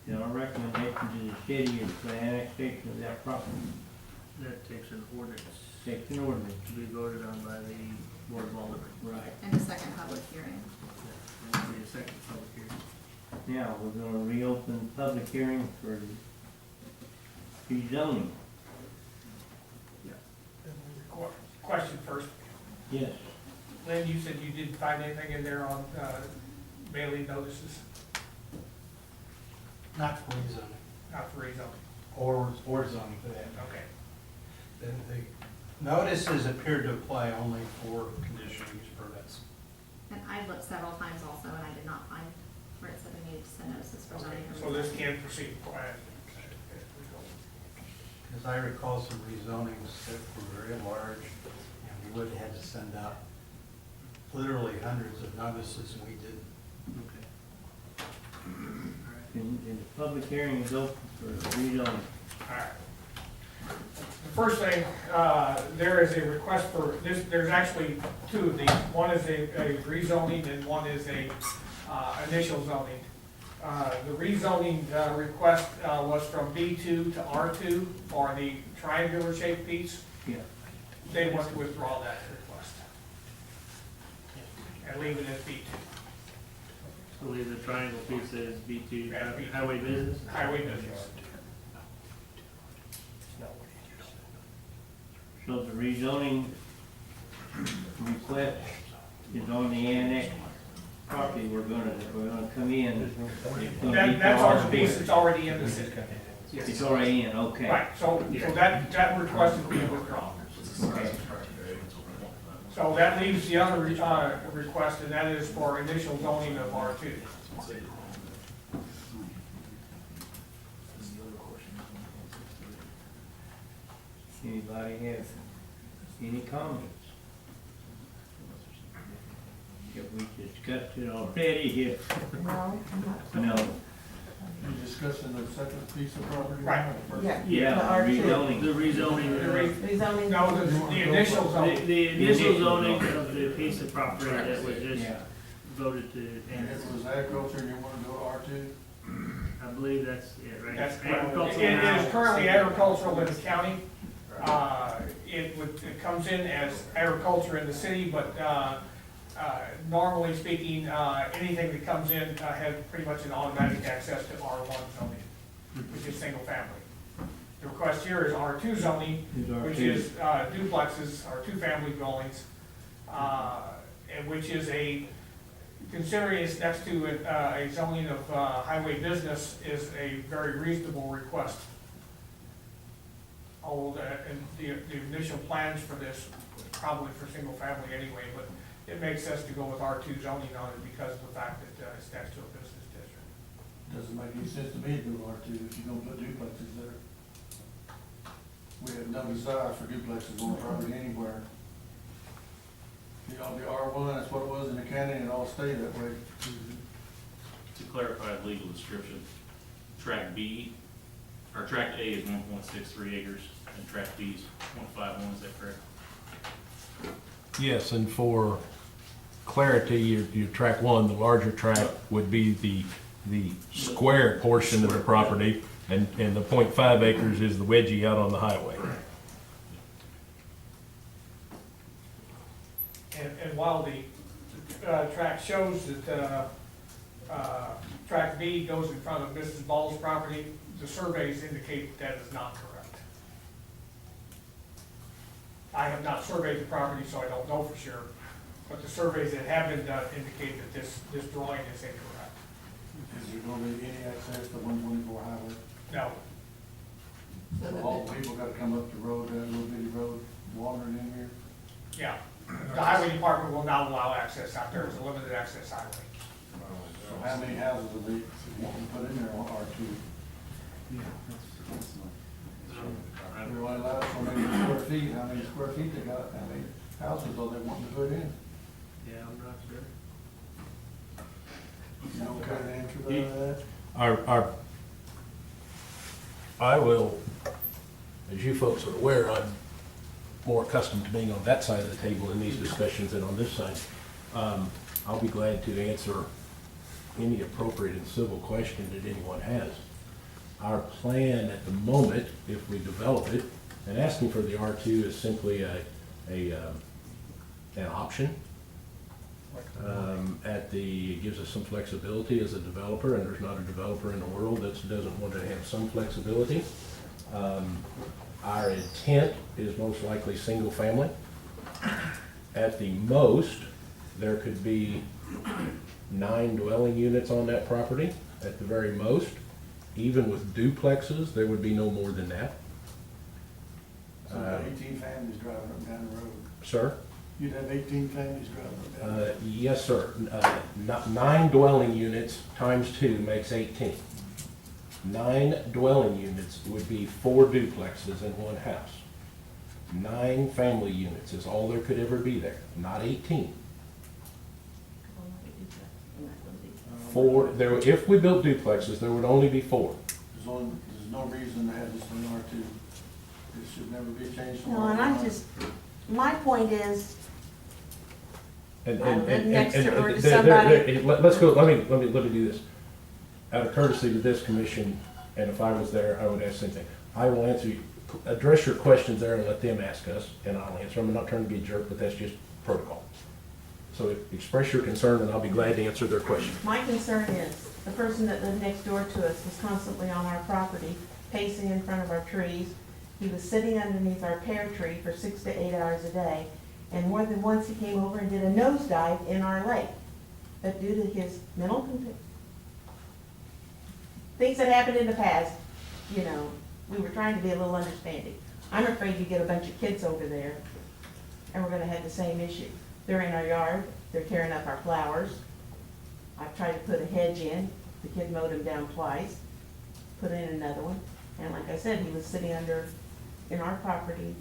B: Then our recommendation to the city is for the annexation of that property.
G: That takes an ordinance
B: Takes an ordinance.
G: to be voted on by the Board of Aldermen.
B: Right.
D: And a second public hearing.
G: And that'll be a second public hearing.
B: Now, we're gonna reopen the public hearing for rezoning.
P: Question first.
B: Yes.
P: Lynn, you said you didn't find anything in there on mailing notices,
M: Not for rezoning,
P: not for rezoning.
M: or zoning for that.
P: Okay.
M: The notices appear to apply only for conditional use permits.
D: And I looked several times also, and I did not find where it said we needed to send notices for zoning. or
P: So this
D: rezoning.
P: can proceed.
M: As I recall, some rezonings that were very large, and we would have had to send out literally hundreds of notices, and we didn't.
G: Okay.
B: And the public hearing is open for rezoning.
P: All right. The first thing, there is a request for this, there's actually two of these. One is a rezoning and one is a initial zoning. The rezoning request was from B2 to R2 for the triangular shaped piece.
B: Yeah.
P: They want to withdraw that request and leave it as B2.
G: So leave the triangle piece as B2,
P: Yeah, B2.
G: highway business?
P: Highway business.
B: So the rezoning request is on the annex property, we're gonna come in. It's gonna be
P: That's
B: for
P: our
B: our
P: piece
B: big-
P: that's already in the city.
B: It's already in, okay.
P: Right, so that request is being withdrawn.
B: Okay.
P: So that leaves the other request, and that is for initial zoning of R2.
B: Anybody have any comments? Have we discussed it already? If no,
F: You discussing the second piece of property?
P: Right.
B: yeah,
G: The
B: rezoning.
G: rezoning,
P: No, the initial zoning.
G: the initial zoning of the piece of property that was just
B: Yeah.
G: voted to.
F: And it was agriculture and you want to go to R2?
G: I believe that's it, right?
P: That's correct.
G: Agricultural
P: It
G: now.
P: is currently agricultural in the county. It comes in as agriculture in the city, but normally speaking, anything that comes in has pretty much an automatic access to R1 zoning, which is single family. The request here is R2 zoning, which is duplexes or two-family dwellings, and which is considering it's next to a zoning of highway business, is a very reasonable request. Although the initial plans for this, probably for single family anyway, but it makes sense to go with R2 zoning on it because of the fact that it's next to a business district.
R: Doesn't make any sense to me to do R2 if you're gonna put duplexes there. We have no desire for duplexes on property anywhere. It ought to be R1, that's what it was in the county, and it all stay that way.
J: To clarify the legal description, tract B, or tract A is 1.63 acres, and tract B is 0.51, is that correct?
A: Yes, and for clarity, your track one, the larger track would be the square portion of the property, and the 0.5 acres is the wedgie out on the highway.
P: And while the track shows that track B goes in front of Mrs. Ball's property, the surveys indicate that is not correct. I have not surveyed the property, so I don't know for sure, but the surveys that have been done indicate that this drawing is incorrect.
R: Is there gonna be any access to 124 highway?
P: No.
R: So all the people gotta come up the road, that little bitty road, wandering in here?
P: Yeah, the highway department will not allow access out there, it's a limited access highway.
R: So how many houses are they wanting to put in there on R2? They're only allowed so many square feet, how many square feet they got, how many houses are they wanting to put in?
G: Yeah, I'm not sure.
R: You don't care the answer to that?
A: I will, as you folks are aware, I'm more accustomed to being on that side of the table in these discussions than on this side. I'll be glad to answer any appropriate and civil question that anyone has. Our plan at the moment, if we develop it, and asking for the R2 is simply an option. It gives us some flexibility as a developer, and there's not a developer in the world that doesn't want to have some flexibility. Our intent is most likely single family. At the most, there could be 9 dwelling units on that property, at the very most. Even with duplexes, there would be no more than that.
R: So you'd have 18 families driving up and down the road.
A: Sir?
R: You'd have 18 families driving up and down the road.
A: Yes, sir. 9 dwelling units times 2 makes 18. 9 dwelling units would be 4 duplexes in one house. 9 family units is all there could ever be there, not 18. If we built duplexes, there would only be 4.
R: There's no reason to have this in R2. It should never be changed from
Q: No, and
R: R1.
Q: my point is,
A: And
Q: I live next door to somebody.
A: let's go, let me do this. Out of courtesy to this commission, and if I was there, I would ask the same thing. I will address your questions there and let them ask us, and I'll answer them. I'm not trying to be a jerk, but that's just protocol. So express your concern, and I'll be glad to answer their question.
Q: my concern is, the person that lived next door to us was constantly on our property, pacing in front of our trees. He was sitting underneath our pear tree for 6 to 8 hours a day, and more than once he came over and did a nosedive in our lake. But due to his things that happened in the past, we were trying to be a little understanding. I'm afraid you get a bunch of kids over there, and we're gonna have the same issue. They're in our yard, they're tearing up our flowers. I've tried to put a hedge in, the kid mowed him down twice, put in another one, and like I said, he was sitting in our property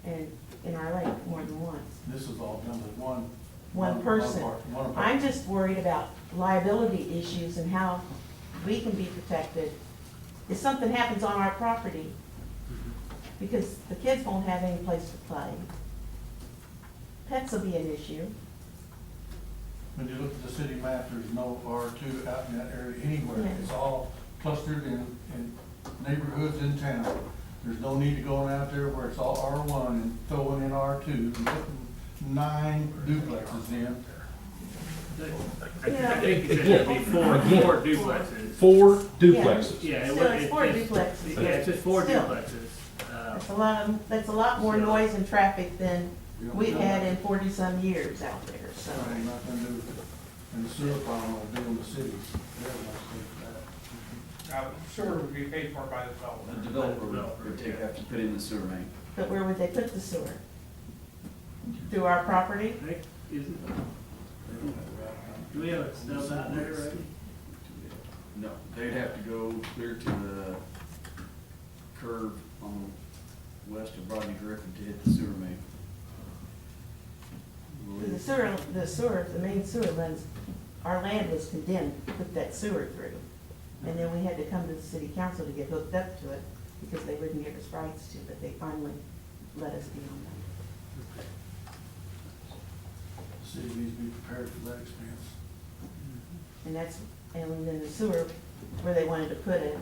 Q: and in our lake more than once.
R: This is all done with
Q: One person.
R: One apartment.
Q: I'm just worried about liability issues and how we can be protected if something happens on our property, because the kids won't have any place to play. Pets will be an issue.
R: When you look at this city map, there's no R2 out in that area anywhere.
Q: Yeah.
R: It's all clustered in neighborhoods in town. There's no need to go out there where it's all R1 and throwing in R2 and putting 9 duplexes in.
G: I think it's gonna be four duplexes.
A: 4 duplexes.
G: Yeah,
Q: Still, it's 4 duplexes.
G: Yeah, it's just 4
Q: Still.
G: duplexes.
Q: That's a lot more
G: So-
Q: noise and traffic than
R: We don't
Q: we've
R: know.
Q: had in 40-some years out there, so.
R: So ain't nothing to do with it. And the sewer problem will be on the city. They're gonna pay for that.
P: Sewer would be paid for by the
H: The
P: developer.
H: developer would have to put in the sewer main.
Q: But where would they put the sewer? Through our property?
G: I think, isn't, do we have it snowed out there already?
H: No, they'd have to go clear to the curve on the west of Rodney Griffin to hit the sewer main.
Q: The main sewer runs, our land was condemned to put that sewer through. And then we had to come to the city council to get hooked up to it because they wouldn't give us rights to, but they finally let us be on that.
R: The city needs to be prepared for that expense.
Q: And then the sewer, where they wanted to put it,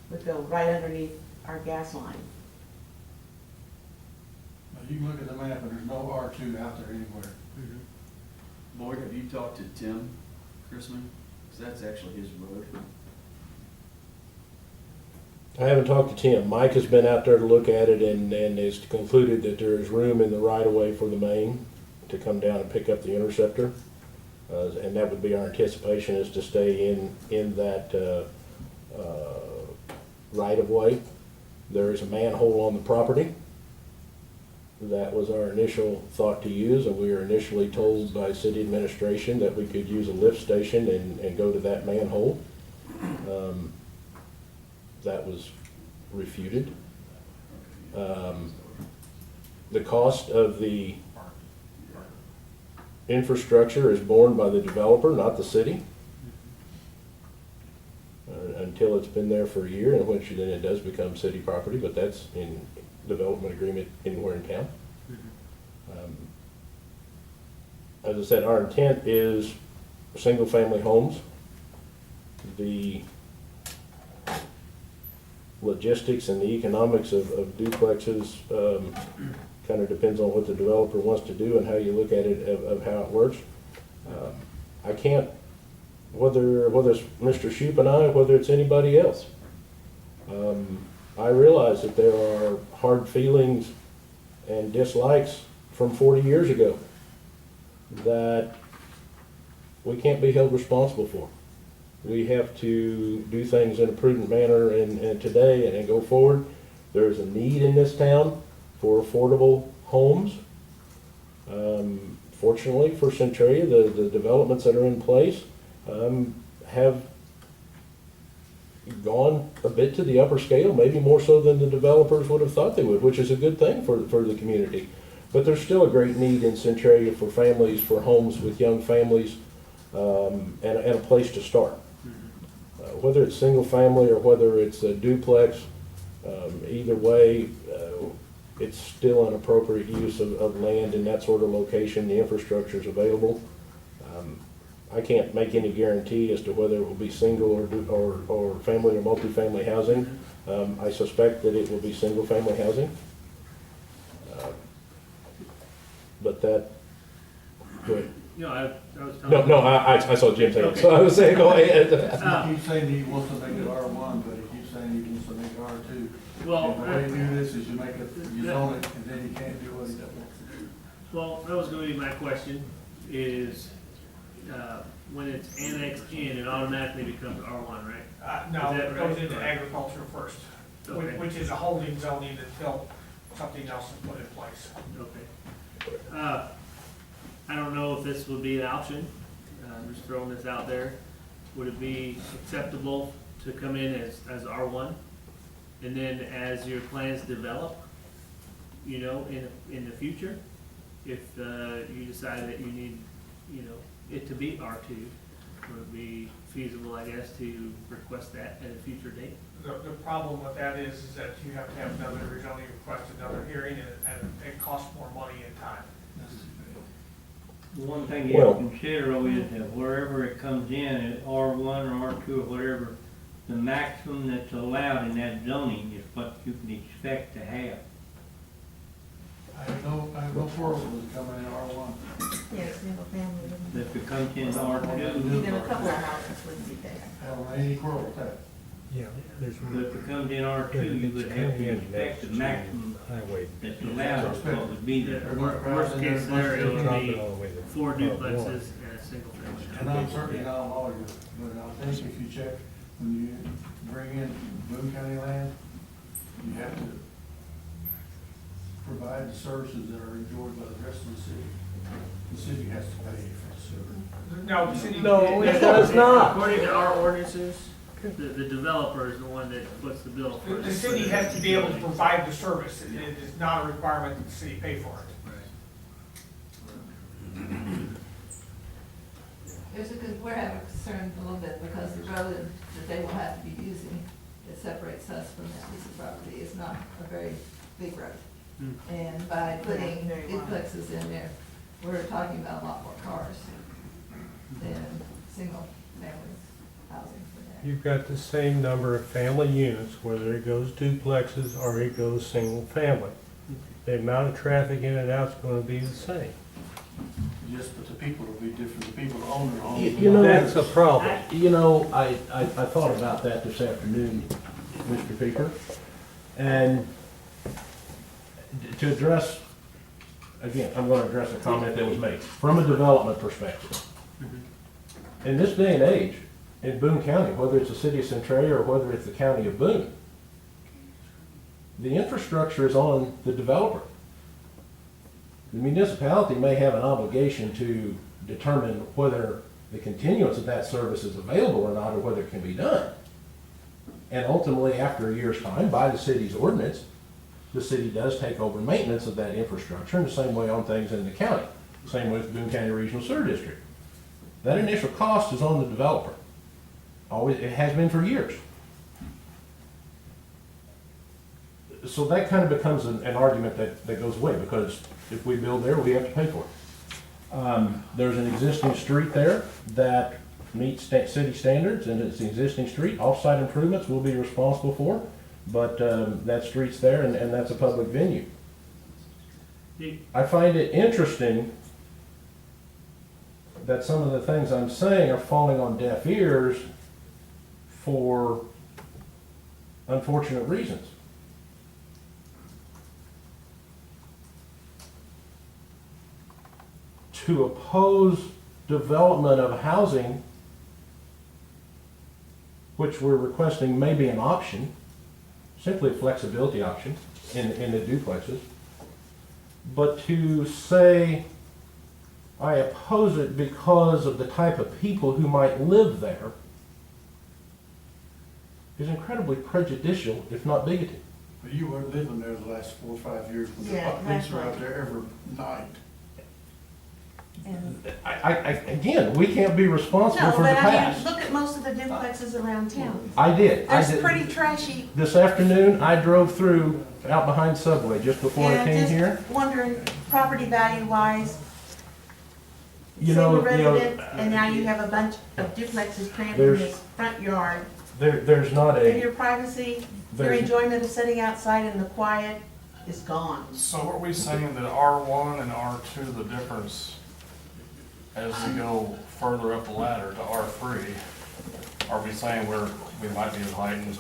Q: would go right underneath our gas line.
R: Now, you can look at the map and there's no R2 out there anywhere.
H: Lloyd, have you talked to Tim Chrisman? Because that's actually his road.
A: I haven't talked to Tim. Mike has been out there to look at it and has concluded that there is room in the right of way for the main to come down and pick up the interceptor. And that would be our anticipation, is to stay in that right of way. There is a manhole on the property. That was our initial thought to use, and we were initially told by city administration that we could use a lift station and go to that manhole. That was refuted. The cost of the infrastructure is borne by the developer, not the city. Until it's been there for a year, in which then it does become city property, but that's in development agreement anywhere in town. As I said, our intent is single-family homes. The logistics and the economics of duplexes kind of depends on what the developer wants to do and how you look at it, of how it works. I can't, whether it's Mr. Shoup and I, whether it's anybody else, I realize that there are hard feelings and dislikes from 40 years ago that we can't be held responsible for. We have to do things in a prudent manner, and today and go forward, there's a need in this town for affordable homes. Fortunately for Centralia, the developments that are in place have gone a bit to the upper scale, maybe more so than the developers would have thought they would, which is a good thing for the community. But there's still a great need in Centralia for families, for homes with young families, and a place to start. Whether it's single family or whether it's a duplex, either way, it's still an appropriate use of land in that sort of location. The infrastructure is available. I can't make any guarantee as to whether it will be single or family or multifamily housing. I suspect that it will be single family housing. But that, go ahead.
G: No, I was talking.
A: No, I saw Jim saying it, so I was saying, go ahead.
R: He keeps saying he wants to make it R1, but he keeps saying he wants to make it R2.
G: Well,
R: And the way you do this is you make it, you zone it, and then you can't do what he doesn't want to do.
G: Well, that was gonna be my question, is, when it's annexed in, it automatically becomes R1, right?
P: No,
G: Is that
P: it goes
G: right?
P: into agriculture first,
G: Okay.
P: which is a holding zoning until something else is put in place.
G: Okay. I don't know if this would be an option, I'm just throwing this out there. Would it be acceptable to come in as R1? And then as your plans develop, you know, in the future, if you decide that you need, you know, it to be R2, would it be feasible, I guess, to request that at a future date?
P: The problem with that is that you have to have another rezoning request, another hearing, and it costs more money and time.
B: One thing you have
A: Well-
B: to consider though is that wherever it comes in, at R1 or R2 or whatever, the maximum that's allowed in that zoning is what you can expect to have.
R: I have no quarrel with coming in R1.
Q: Yeah, single family.
B: If it comes in R2,
Q: Even a couple of houses wouldn't be there.
R: I don't have any quarrel with that.
S: Yeah, there's.
B: but if it comes in R2, you would have to expect the maximum
S: Highway.
B: that's allowed is what would be there.
G: Worst case scenario would
S: Drop
G: be
S: it all the way to
G: 4
S: part
G: duplexes
S: one.
G: and a single family.
R: And I'm certainly not a lawyer, but I think if you check, when you bring in Boone County land, you have to provide the services that are enjoyed by the rest of the city. The city has to pay for the service.
P: No, the city.
S: No, it does not.
G: According to our ordinances, the developer is the one that puts the bill for it.
P: The city has to be able to provide the service. It is not a requirement that the city pay for it.
T: We're having concern a little bit because the road that they will have to be using that separates us from that piece of property is not a very big road. And by putting duplexes in there, we're talking about a lot more cars than single family housing for that.
S: You've got the same number of family units, whether it goes duplexes or it goes single family. The amount of traffic in and out is gonna be the same.
R: Yes, but the people will be different, the people who own their homes.
A: You know,
S: That's a problem.
A: You know, I thought about that this afternoon, Mr. Peeper, and to address, again, I'm gonna address a comment that was made, from a development perspective. In this day and age, in Boone County, whether it's the city of Centralia or whether it's the county of Boone, the infrastructure is on the developer. The municipality may have an obligation to determine whether the continuance of that service is available or not, or whether it can be done. And ultimately, after a year's time, by the city's ordinance, the city does take over maintenance of that infrastructure in the same way on things in the county. Same with Boone County Regional Sewer District. That initial cost is on the developer. Always, it has been for years. So that kind of becomes an argument that goes away, because if we build there, we have to pay for it. There's an existing street there that meets city standards, and it's the existing street. Off-site improvements we'll be responsible for, but that street's there, and that's a public venue. I find it interesting that some of the things I'm saying are falling on deaf ears for unfortunate reasons. To oppose development of housing, which we're requesting may be an option, simply a flexibility option in the duplexes, but to say I oppose it because of the type of people who might live there is incredibly prejudicial, if not bigoted.
R: But you weren't living there the last 4 or 5 years, when the
Q: Yeah,
R: police are
Q: last
R: out there every night.
Q: And
A: Again, we can't be responsible
Q: no,
A: for the
Q: but I mean,
A: past.
Q: look at most of the duplexes around town.
A: I did.
Q: There's pretty trashy.
A: This afternoon, I drove through out behind Subway just before I
Q: And
A: came
Q: just
A: here.
Q: wondering, property value wise,
A: You
Q: single
A: know,
Q: resident, and now you have a bunch of duplexes crammed in
A: There's-
Q: this front yard.
A: there's not
Q: And your
A: a,
Q: privacy, your
A: there's-
Q: enjoyment of sitting outside in the quiet is gone.
F: So are we saying that R1 and R2, the difference as we go further up the ladder to R3, are we saying we might be inviting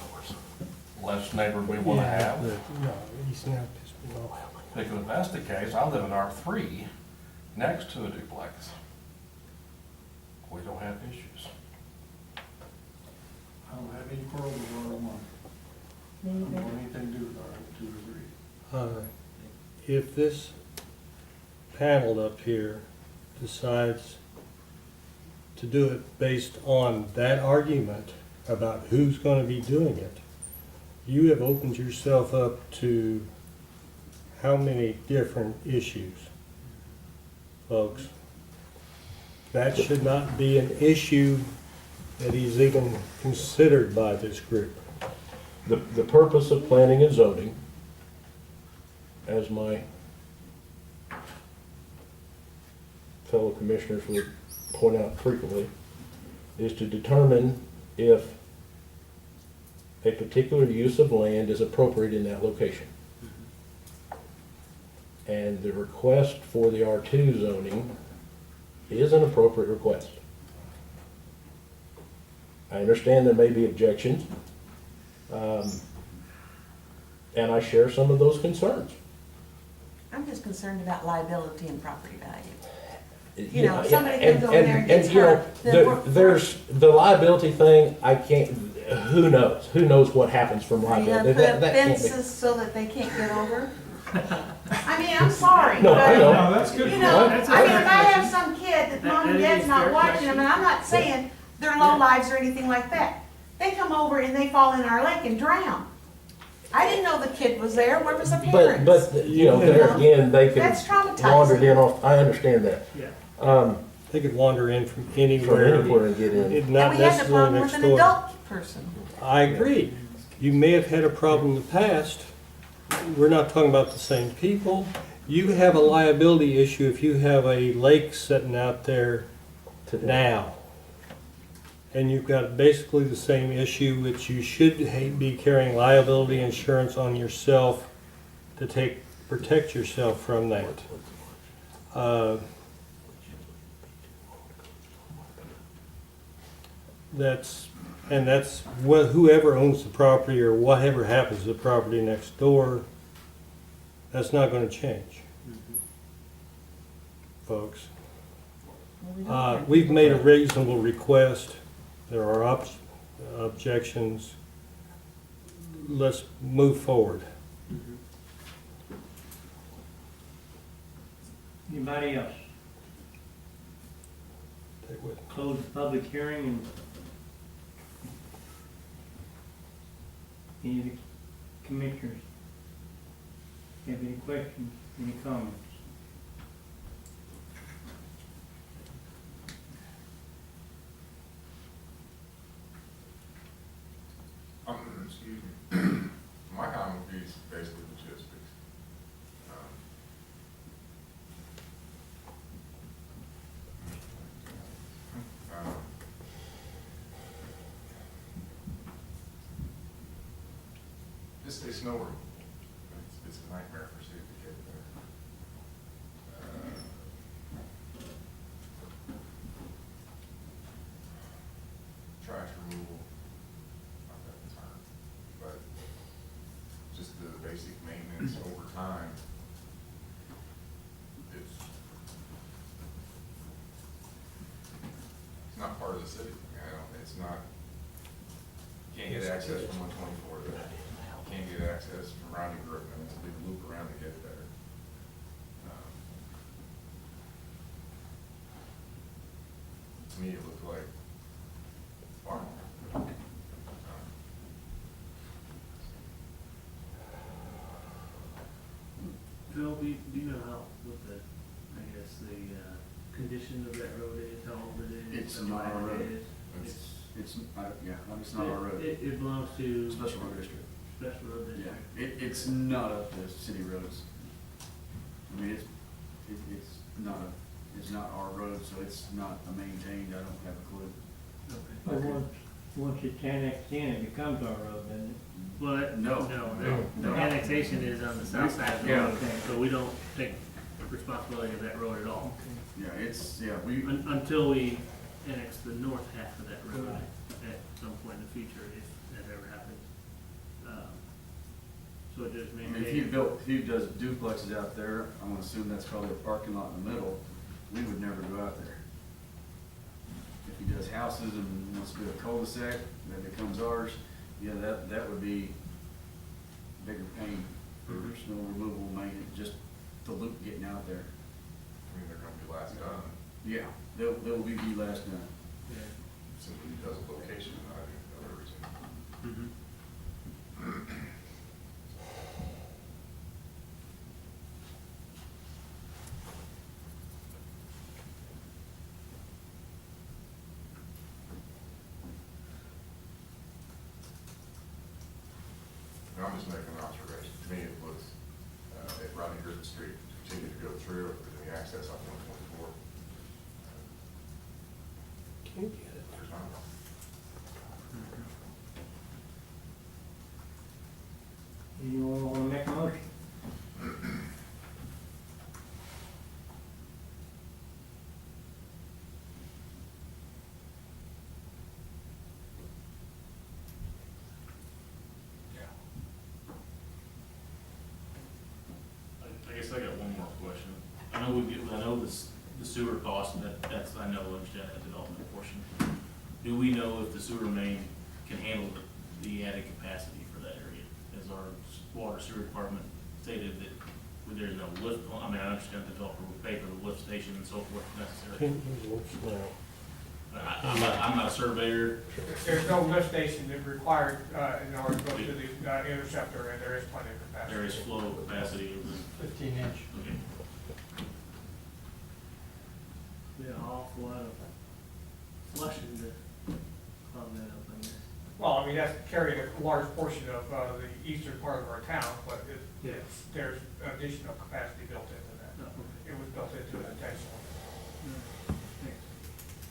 F: less neighbors we want to have?
S: No, he's not pissed me off.
F: Because if that's the case, I live in R3 next to a duplex. We don't have issues.
R: I don't have any quarrel with R1. I don't want anything to do with R2 or 3.
S: If this panel up here decides to do it based on that argument about who's gonna be doing it, you have opened yourself up to how many different issues, folks? That should not be an issue that is even considered by this group.
A: the purpose of planning and zoning, as my fellow commissioners would point out frequently, is to determine if a particular use of land is appropriate in that location. And the request for the R2 zoning is an appropriate request. I understand there may be objections, and I share some of those concerns.
Q: I'm just concerned about liability and property value. You
A: Yeah,
Q: know, if somebody
A: and-
Q: comes over there and gets
A: you know,
Q: hurt, then we're.
A: There's the liability thing, I can't, who knows? Who knows what happens from
Q: Are you
A: liability?
Q: gonna put
A: That
Q: up
A: can't be.
Q: fences so that they can't get over? I mean, I'm sorry,
A: No, I
Q: but,
A: know.
F: No, that's good.
Q: you know,
A: That's
Q: I
A: a
Q: mean,
A: fair
Q: if I have some kid that mom and
G: That
Q: dad's
G: is a
Q: not
G: fair
Q: watching them, and I'm not saying they're low lives or anything like that. They come over and they fall in our lake and drown. I didn't know the kid was there, where was the parents?
A: But, you know, there again, they could
Q: That's traumatizing.
A: wander in off, I understand that.
G: Yeah.
S: They could wander in from
A: From
S: anywhere.
A: anywhere and get in.
S: It-
Q: And
S: Not
Q: we had the
S: necessarily
Q: problem with
S: next
Q: an
S: door.
Q: adult person.
S: I agree. You may have had a problem in the past. We're not talking about the same people. You have a liability issue if you have a lake sitting out there now. And you've got basically the same issue, which you should be carrying liability insurance on yourself to protect yourself from that. That's whoever owns the property or whatever happens to the property next door, that's not gonna change, folks. We've made a reasonable request. There are objections. Let's move forward.
B: Anybody else?
S: Take with-
B: Close the public hearing and any of the commissioners have any questions, any comments?
I: Excuse me. My comment would be basically logistics. It's no room. It's a nightmare for city to get there. Trash removal, not that term, but just the basic maintenance over time. It's not part of the city. It's not, you can't get access from 124 there. Can't get access from Ronnie Griffin, it's a big loop around to get there. To me, it looked like farmland.
G: Phil, do you know how, what the, I guess, the, condition of that road is, how old it is?
H: It's
G: how
H: not our
G: wide it
H: road.
G: is?
H: It's not our road.
G: It belongs to.
H: Special road district.
G: Special road district.
H: Yeah, it's not up to city roads. I mean, it's not our road, so it's not maintained, I don't have a clue.
B: But once it's annexed in, it becomes our road, doesn't it?
G: Well,
H: No.
G: the annexation is on the south side of the
H: Yeah.
G: road, so we don't take responsibility of that road at all.
H: Yeah, we,
G: Until we annex the north half of that road at some point in the future, if that ever happens. So it just
H: I mean, if he does duplexes out there, I'm gonna assume that's probably a parking lot in the middle, we would never go out there. If he does houses and wants to do a cul-de-sac, that becomes ours, yeah, that would be bigger pain for snow removal, maintenance, just the loop getting out there.
I: I mean, they're gonna be last done,
H: Yeah, they'll be the last done.
I: simply because of location, not any other reason. And I'm just making an observation. To me, it looks, if Rodney Griffin Street continued to go through, if there's any access on 124,
B: Anyone wanna make a motion?
J: I guess I got one more question. I know the sewer cost, and that's, I know, understand that development portion. Do we know if the sewer main can handle the added capacity for that area? As our water sewer department stated that there's no lift, I mean, I understand the developer would pay for the lift station and so forth if necessary. I'm not a surveyor.
P: There's no lift station that required, in order to go to the interceptor, and there is plenty of capacity.
J: There is flow capacity.
M: 15-inch.
J: Okay.
G: Be an awful lot of flushing to clog that up, I guess.
P: Well, I mean, that's carrying a large portion of the eastern part of our town, but there's additional capacity built into that. It was built into it intentionally.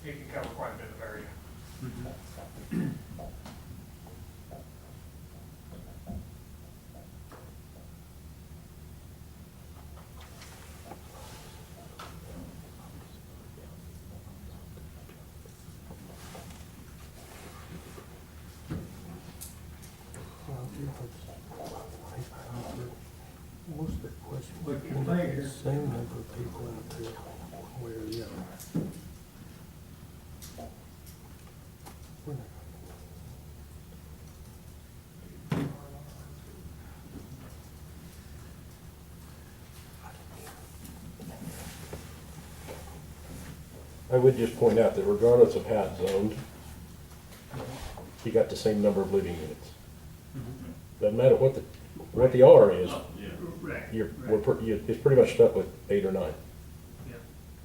P: It can cover quite a bit of area.
S: Most of the question,
B: What you think here?
S: same number of people out there, one way or the other. We're not
A: I would just point out that regardless of how it's zoned, you got the same number of living units. Doesn't matter what the R is,
J: Oh, yeah.
G: Right.
A: it's pretty much stuck with 8 or 9.
G: Yeah.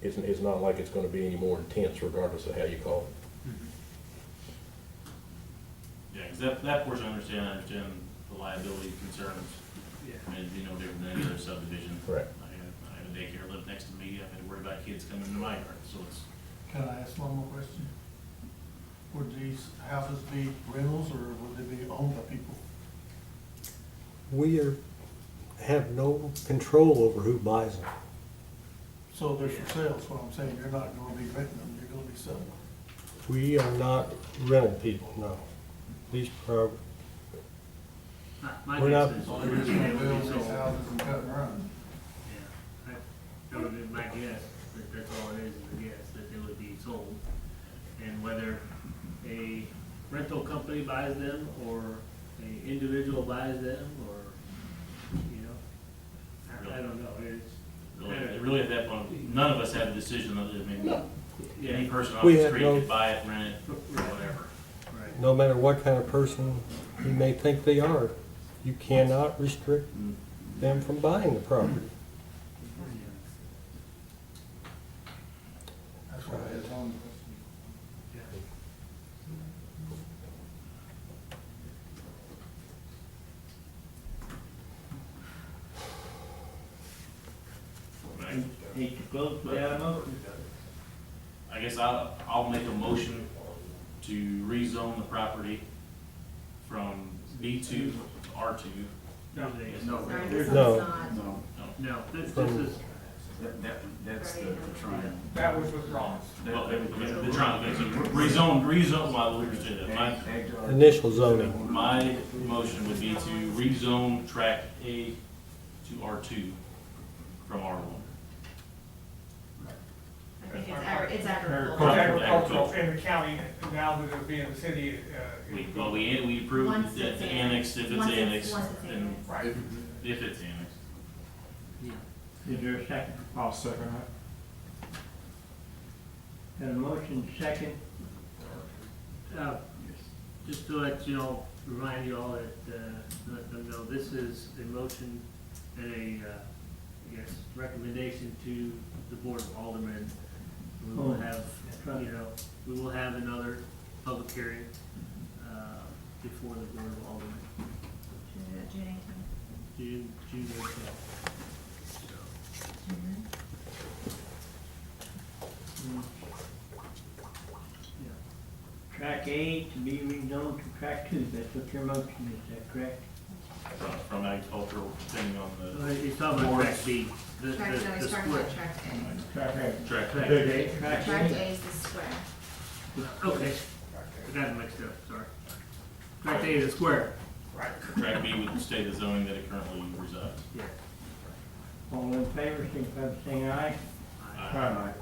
A: It's not like it's gonna be any more intense regardless of how you call it.
J: Yeah, because that portion I understand the liability concerns.
G: Yeah.
J: I mean, it'd be no different than any other subdivision.
A: Correct.
J: I have a daycare live next to me, I've had to worry about kids coming into my yard, so it's,
R: Can I ask one more question? Would these houses be rentals or would they be owned by people?
S: We have no control over who buys them.
R: So they're for sale, is what I'm saying. You're not gonna be renting them, you're gonna be selling them.
S: We are not rental people, no. These are,
G: My
S: We're not-
G: guess is.
R: So they're just gonna build these houses and cut and run.
G: Yeah, that would be my guess, that that's all it is a guess, that they would be sold. And whether a rental company buys them, or a individual buys them, or, you know, I don't know,
J: really at that point, none of us have a decision other than, I mean, any person off
S: We
J: the
S: have
J: street
S: no-
J: could buy it, rent it, whatever.
G: Right.
S: no matter what kind of person you may think they are, you cannot restrict them from buying the property.
R: That's what I had on.
B: Need to close without a motion?
J: I guess I'll make a motion to rezone the property from B2 to R2.
G: No,
B: No,
D: There's
S: No.
D: not.
G: no, this is,
H: That's the triangle.
P: That was withdrawn.
J: Well, the triangle, so rezone, well, we understood that.
S: Initial zoning.
J: My motion would be to rezone tract A to R2 from R1.
D: I think it's agricultural.
P: Agricultural in the county, now that it'll be in the city.
J: We approved
D: Once
J: the
D: it's
J: annexed, if it's
D: once it's-
J: annexed,
D: once it's
J: then,
D: annexed.
P: Right.
J: if it's annexed.
B: Is there a second?
L: I'll second
B: Got a motion, second?
G: just to let you know, remind you all that, let them know, this is a motion and I guess, recommendation to the Board of Aldermen. We will have, we will have another public hearing, before the Board of Aldermen,
D: June 18th.
G: June 18th. So, yeah.
B: track A to be rezoned to track 2. That's what your motion is, that correct?
J: From agricultural, depending on the.
G: You're talking about track B. The
D: Track, no, he's talking
G: square.
D: about track A.
B: Track A.
J: Track.
G: Track
B: Okay,
G: A.
B: track
D: Track
B: A.
D: A is the square.
G: Okay, I got it mixed up, sorry. Track A is a square.
J: Right. Track B would stay the zoning that it currently resides.
G: Yeah.
B: All in favor, signify by saying aye. Aye.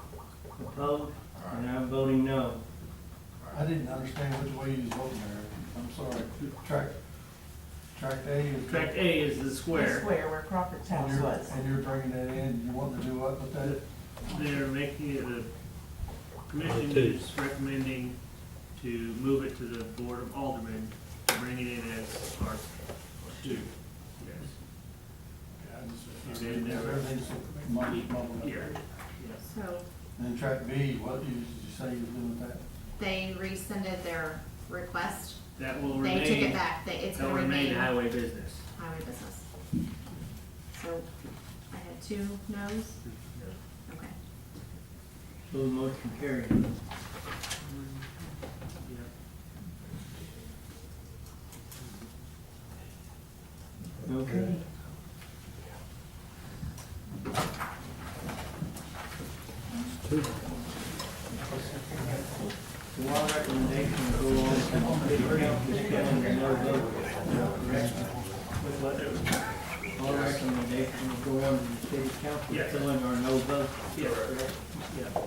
B: Opposed? And I'm voting no.
R: I didn't understand which way you was voting there. I'm sorry. Track A is.
G: Track A is the
Q: The
G: square.
Q: square where Crawford's
R: And
Q: house
R: you're,
Q: was.
R: and you're bringing that in, you want to do what with that?
G: They're making it, the commission
S: R2.
G: is recommending to move it to the Board of Aldermen, to bring it in as R2. Yes. And then there-
R: Everything's mumbled up
G: Yeah.
R: there.
D: So
R: And then track B, what did you say you was doing with that?
D: they rescinded their request.
G: That will
D: They took it
G: remain,
D: back. It's
G: that'll
D: gonna
G: remain
D: remain
G: highway business.
D: highway business. So I had 2 no's. Okay.
B: So the motion carries. Okay. So our recommendation will go on to city council schedule and no vote. Correct? Our recommendation will go on to the city council
G: Yes.
B: filling our no vote.
G: Yes.
B: Correct?
G: Yeah.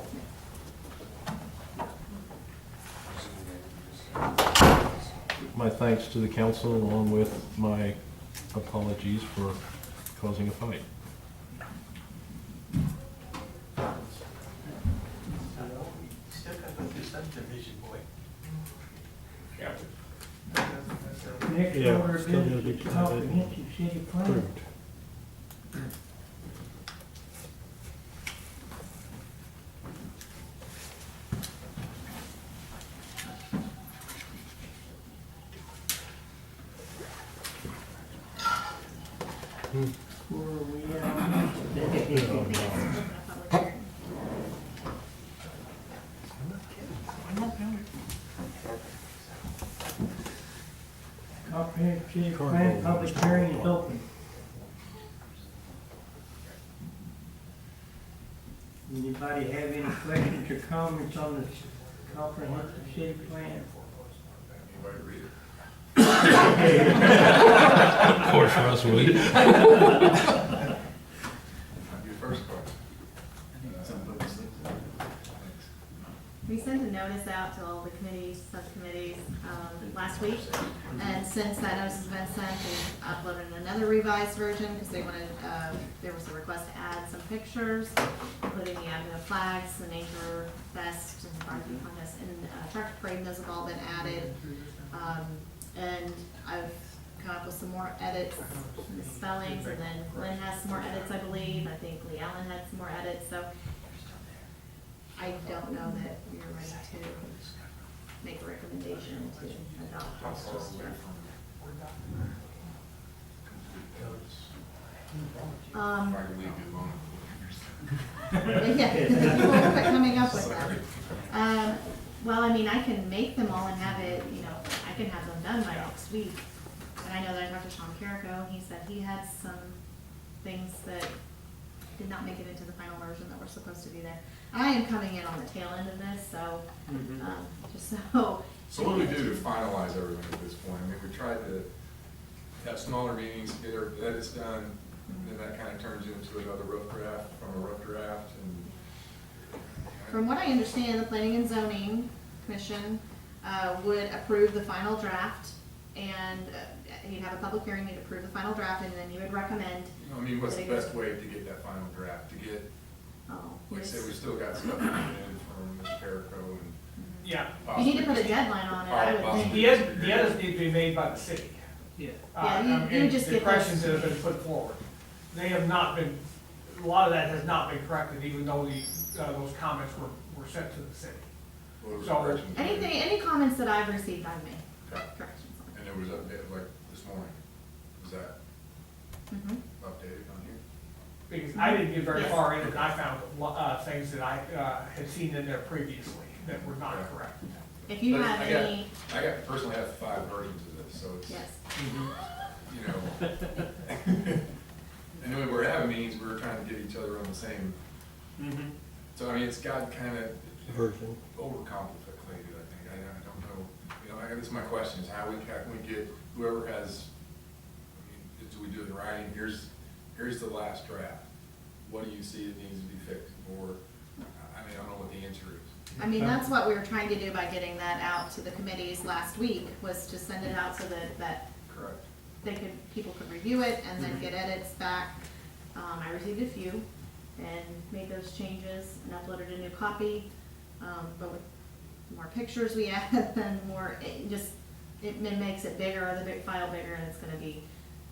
A: My thanks to the council along with my apologies for causing a fight.
M: Still got to do subdivision, boy.
B: Next
S: Yeah,
B: order of
S: still gotta
B: business
S: be
B: is comprehensive city plan.
S: Approved.
B: Where are we at?
D: I think it's open a public hearing.
B: Comprehensive city plan, public hearing is open. Anybody have any questions or comments on the comprehensive city plan?
I: Anybody read it?
A: Of course, Russ would.
I: Your first question.
D: We sent a notice out to all the committees, subcommittees, last week. And since that notice has been sent, we uploaded another revised version because they wanted, there was a request to add some pictures, including the advent of flags, the nature fest, and barbecue contest, and tractor parade. Those have all been added. And I've come up with some more edits, misspellings, and then Lynn has some more edits, I believe. I think Lee Allen had some more edits, so I don't know that you're ready to make a recommendation to adopt this just yet.
I: Probably leave it alone.
D: Yeah, we're coming up with them. Well, I mean, I can make them all and have it, you know, I can have them done by next week. And I know that I talked to Sean Carrico, and he said he had some things that did not make it into the final version that were supposed to be there. I am coming in on the tail end of this, so, just so.
I: So what do we do to finalize everything at this point? I mean, we tried to have smaller meetings, get our edits done, and then that kind of turns into another rough draft from a rough draft, and
D: From what I understand, the Planning and Zoning Commission would approve the final draft, and you'd have a public hearing, you'd approve the final draft, and then you would recommend.
I: I mean, what's the
D: that it goes-
I: best way to get that final draft? To get,
D: Oh,
I: like I said,
D: yes.
I: we still got stuff coming in from Mr. Carrico and
O: Yeah.
D: You need to put a deadline on it, I would think.
O: The edits need to be made by the city.
G: Yeah.
D: Yeah, you
O: And
D: just
O: the
D: get
O: corrections
D: those-
O: that have been put forward. They have not been, a lot of that has not been corrected, even though those comments were sent to the city.
I: what was
O: So-
I: corrections?
D: Any comments that I've received, I've made
I: Okay.
D: corrections on.
I: And it was updated like this morning. Is that
D: Mhm.
I: updated on here?
O: Because I didn't get very
D: Yes.
O: far in it, and I found things that I had seen in there previously that were not correct.
D: If you
I: But
D: have any,
I: personally have 5 versions of this, so it's,
D: yes,
I: you know. And when we're having meetings, we're trying to get each other on the same, so I mean, it's got kind of
S: Version.
I: overcomplicated, I think. I don't know, you know, I guess my question is how can we get whoever has, I mean, do we do it in writing? Here's the last draft. What do you see that needs to be fixed? Or, I mean, I don't know what the answer is.
D: I mean, that's what we were trying to do by getting that out to the committees last week, was to send it out so that
I: Correct.
D: people could review it and then get edits back. I received a few and made those changes and uploaded a new copy. But with more pictures we add, then more, it makes it bigger, the big file bigger, and it's gonna be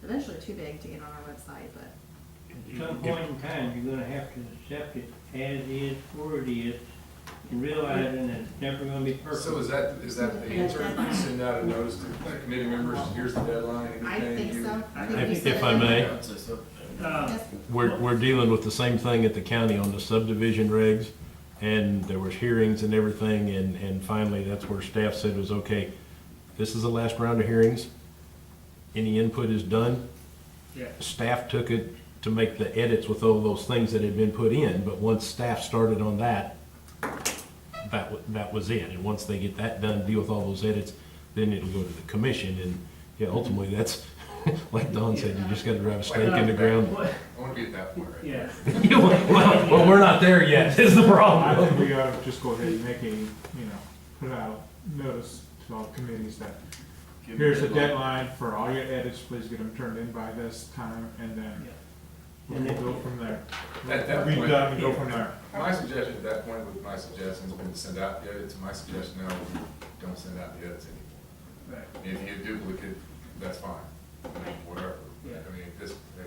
D: eventually too big to get on our website, but.
B: At some point in time, you're gonna have to accept it as is, where it is, and realizing that it's never gonna be perfect.
I: So is that the answer? You send out a notice to the committee members, here's the deadline?
D: I think so. I think you
A: If
D: said
A: I
D: it.
A: may.
I: I'd say so.
D: Yes.
A: We're dealing with the same thing at the county on the subdivision regs, and there was hearings and everything, and finally, that's where staff said was, okay, this is the last round of hearings. Any input is done.
B: Yeah.
A: Staff took it to make the edits with all those things that had been put in, but once staff started on that, that was it. And once they get that done, deal with all those edits, then it'll go to the commission, and yeah, ultimately, that's, like Don said, you just gotta drive a stake in the ground.
I: I want to be at that point, right?
B: Yeah.
A: Well, we're not there yet, is the
F: I
A: problem.
F: think we ought to just go ahead and make put out notice to all committees that
H: Give
F: here's the
H: them a
F: deadline for all your edits, please get them turned in by this time, and then we'll go from there.
I: At that
F: Be
I: point-
F: done and go from there.
I: My suggestion at that point, with my suggestions, been to send out the edits. My suggestion now would be don't send out the edits anymore.
B: Right.
I: If you get duplicate, that's fine, whatever.
B: Yeah.
I: I mean,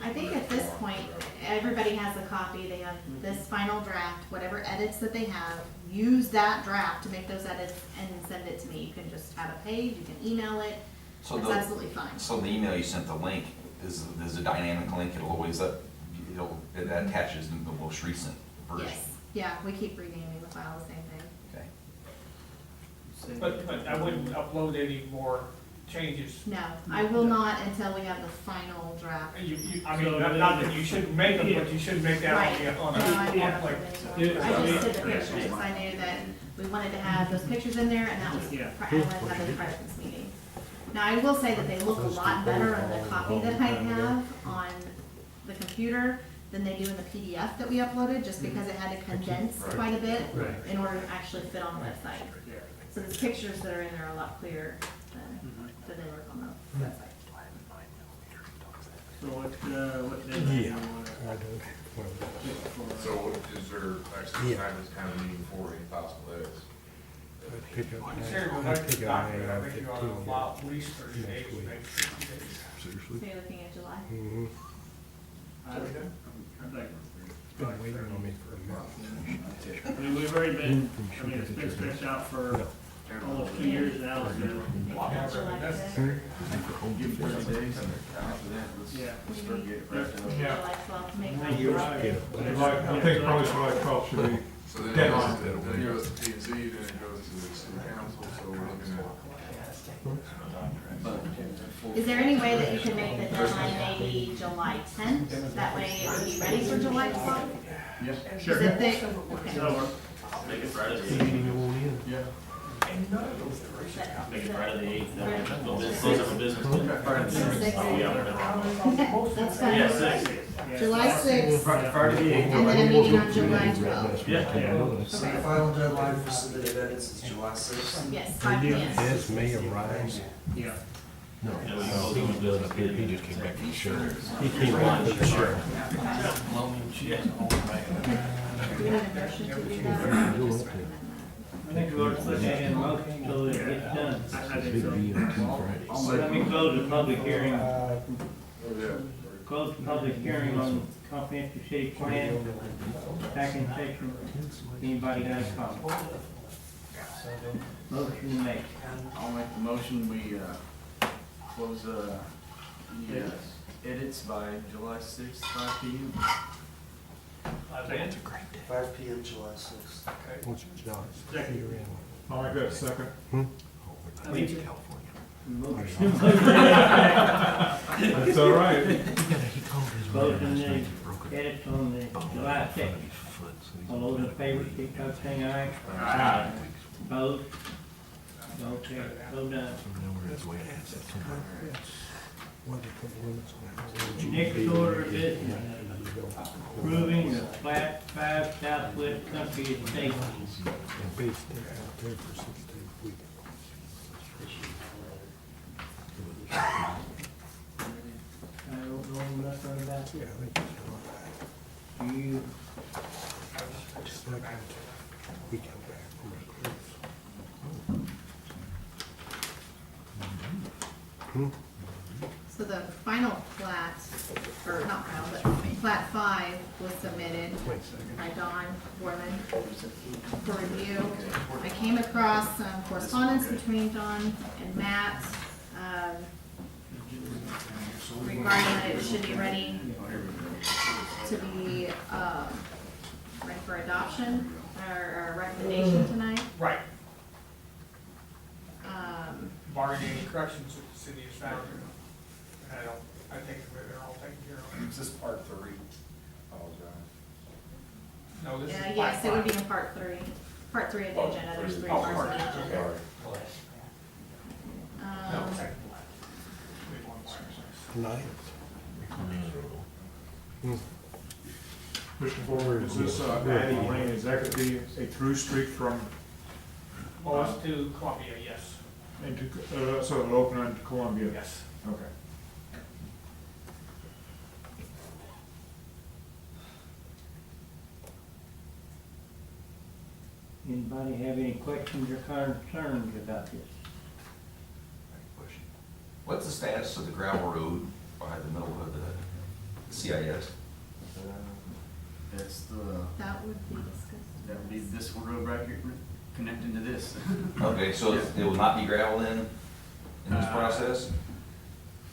D: I think at this point, everybody has a copy, they have this final draft, whatever edits that they have, use that draft to make those edits and send it to me. You can just have a page, you can email it,
U: So
D: it's absolutely fine.
U: So the email you sent, the link, is a dynamic link, it'll always it attaches the most recent version.
D: Yes, yeah, we keep renaming the file the same thing.
U: Okay.
P: But I wouldn't upload any more changes.
D: No, I will not until we have the final draft.
P: I mean, not that you shouldn't make them, but you should make that
D: Right.
P: on
D: No, I
P: the,
D: won't.
P: like.
D: I just did the pictures, because I knew that we wanted to have those pictures in there, and that was,
B: Yeah.
D: I wanted to have those prior to this meeting. Now, I will say that they look a lot better in the copy that I have on the computer than they do in the PDF that we uploaded, just because it had to condense quite a bit
B: Right.
D: in order to actually fit on the website.
B: Yeah.
D: So the pictures that are in there are a lot clearer than they were on the website.
B: So what deadline do you wanna
S: I do.
B: pick for?
I: So is there actually time this kind of meeting for any possible edits?
S: Pick up,
P: Consider the
S: I
P: next
S: pick up
P: document, I
S: my
P: think you ought to allow at least 30 days, maybe 60 days.
D: So you're looking at July?
S: Mm-hmm.
B: I'd like,
S: Been waiting on me for a month.
B: I mean, we've already been, I mean, it's been stretched out for almost 2 years now, so.
D: July fifth?
H: Give 30 days, and after that,
B: Yeah.
H: let's start getting it right down.
P: Yeah.
D: July 12th, make
B: Thank
D: my
B: you.
F: I think probably July 12th should be
I: So then
F: deadline.
I: it goes to P and Z, then it goes to the city council, so we're looking at.
D: Is there any way that you can make the deadline maybe July 10th? That way it would be ready for July 12th?
H: Yes.
D: Is it thick? Okay.
B: That'll work.
J: Make it Friday the 8th.
H: Yeah.
J: Make it Friday the 8th. Close up a business.
D: Six.
J: I'll be out there.
D: That's fine.
J: Yeah, 6.
D: July 6th,
H: Friday the 8th.
D: and then a meeting on July 12th.
J: Yeah.
N: So the final deadline for submitted edits is July 6th?
D: Yes, 5 p.m.
S: As may arise.
B: Yeah.
A: No,
J: Yeah, we can
A: he
J: go
A: was
J: do it.
A: done up here, he just came back from the show. He came back from the show.
D: Do we need a motion to do that? or just recommend
B: I think we ought to put that in motion so that it gets done. I think so. Let me close the public hearing. Close the public hearing on comprehensive city plan, second section. Anybody got a comment? Motion made.
H: I'll make the motion, we, close, the edits by July 6th, 5 p.m.
N: Five PM, July 6th.
S: What's John?
B: Second.
S: You're in.
P: I'll make that second.
B: Motion.
P: That's all right.
B: Vote on the edits on the July second. All those in favor, keep on saying aye. Aye. Opposed? Okay, so done. Next order of business, approving the plat 5 Southwest Country Estate. I don't know nothing about this. You,
D: So the final plat, or not final, but plat 5 was submitted by Don Borman for review. I came across some correspondence between Don and Matt regarding that it should be ready to be ready for adoption or recommendation tonight.
P: Right.
D: Barring
P: Barring any corrections that the city has found, and I think they're all taken care of.
I: Is this part 3? Apologize.
P: No, this is
D: Yes,
P: plat
D: it would be
P: 5.
D: in part 3. Part 3 of the agenda, there's 3
P: Oh,
D: parts of
P: part
D: the
P: three.
D: agenda.
P: No, second plat. We want wires.
S: Mr. Forward,
P: Is this
S: adding
P: lane,
S: is that gonna be a through street from,
P: Most to Columbia, yes.
S: into, so it'll open onto Columbia?
P: Yes.
S: Okay.
B: anybody have any questions or concerns about this?
U: What's the status of the gravel road by the middle of the CIS?
H: That's the,
D: That would be discussed.
H: that would be this road right here, connecting to this.
U: Okay, so it will not be gravel in this process?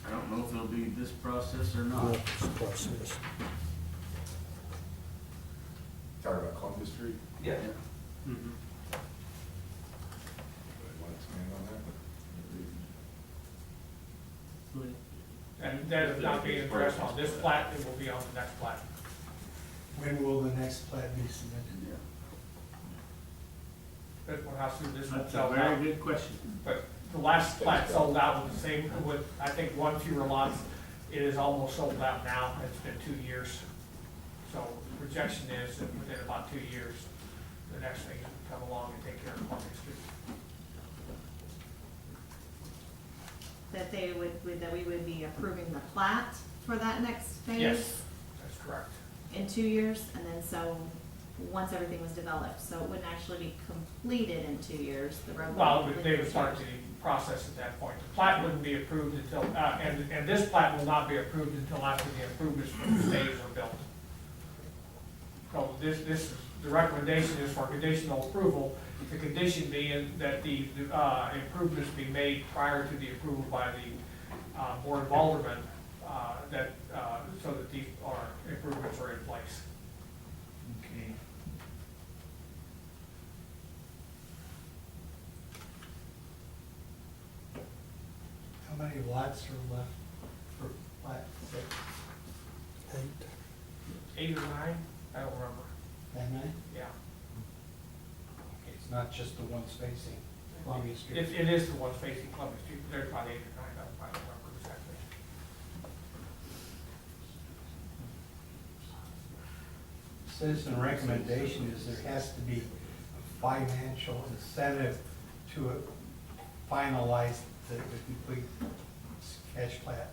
H: I don't know if it'll be this process or not.
S: Process.
I: Talking about Columbia Street?
U: Yeah.
I: Want to expand on that?
P: And that is not being addressed on this plat, it will be on the next plat.
M: When will the next plat be submitted?
P: That's what, how soon this will
B: That's a
P: sell
B: very
P: out.
B: good question.
P: But the last plat sold out with the same, with, I think, one fewer lots. It is almost sold out now, it's been 2 years. So the projection is that within about 2 years, the next thing will come along and take care of Columbia Street.
D: That they that we would be approving the plat for that next phase?
P: Yes, that's correct.
D: In 2 years, and then so, once everything was developed, so it wouldn't actually be completed in 2 years, the road would be
P: Well,
D: completed
P: they
D: in
P: would
D: 2
P: start
D: years.
P: the process at that point. The plat wouldn't be approved until, and this plat will not be approved until after the improvements for the stage are built. So this, the recommendation is for conditional approval, the condition being that the improvements be made prior to the approval by the Board of Aldermen, so that these improvements are in place.
B: Okay.
M: How many lots are left for plat 6?
P: 8 or 9? I don't remember.
M: That many?
P: Yeah.
M: It's not just the one spacing Columbia Street.
P: It is the one facing Columbia Street, but there's about 8 or 9, I don't remember exactly.
M: Citizen recommendation is there has to be a financial incentive to finalize the complete sketch plat.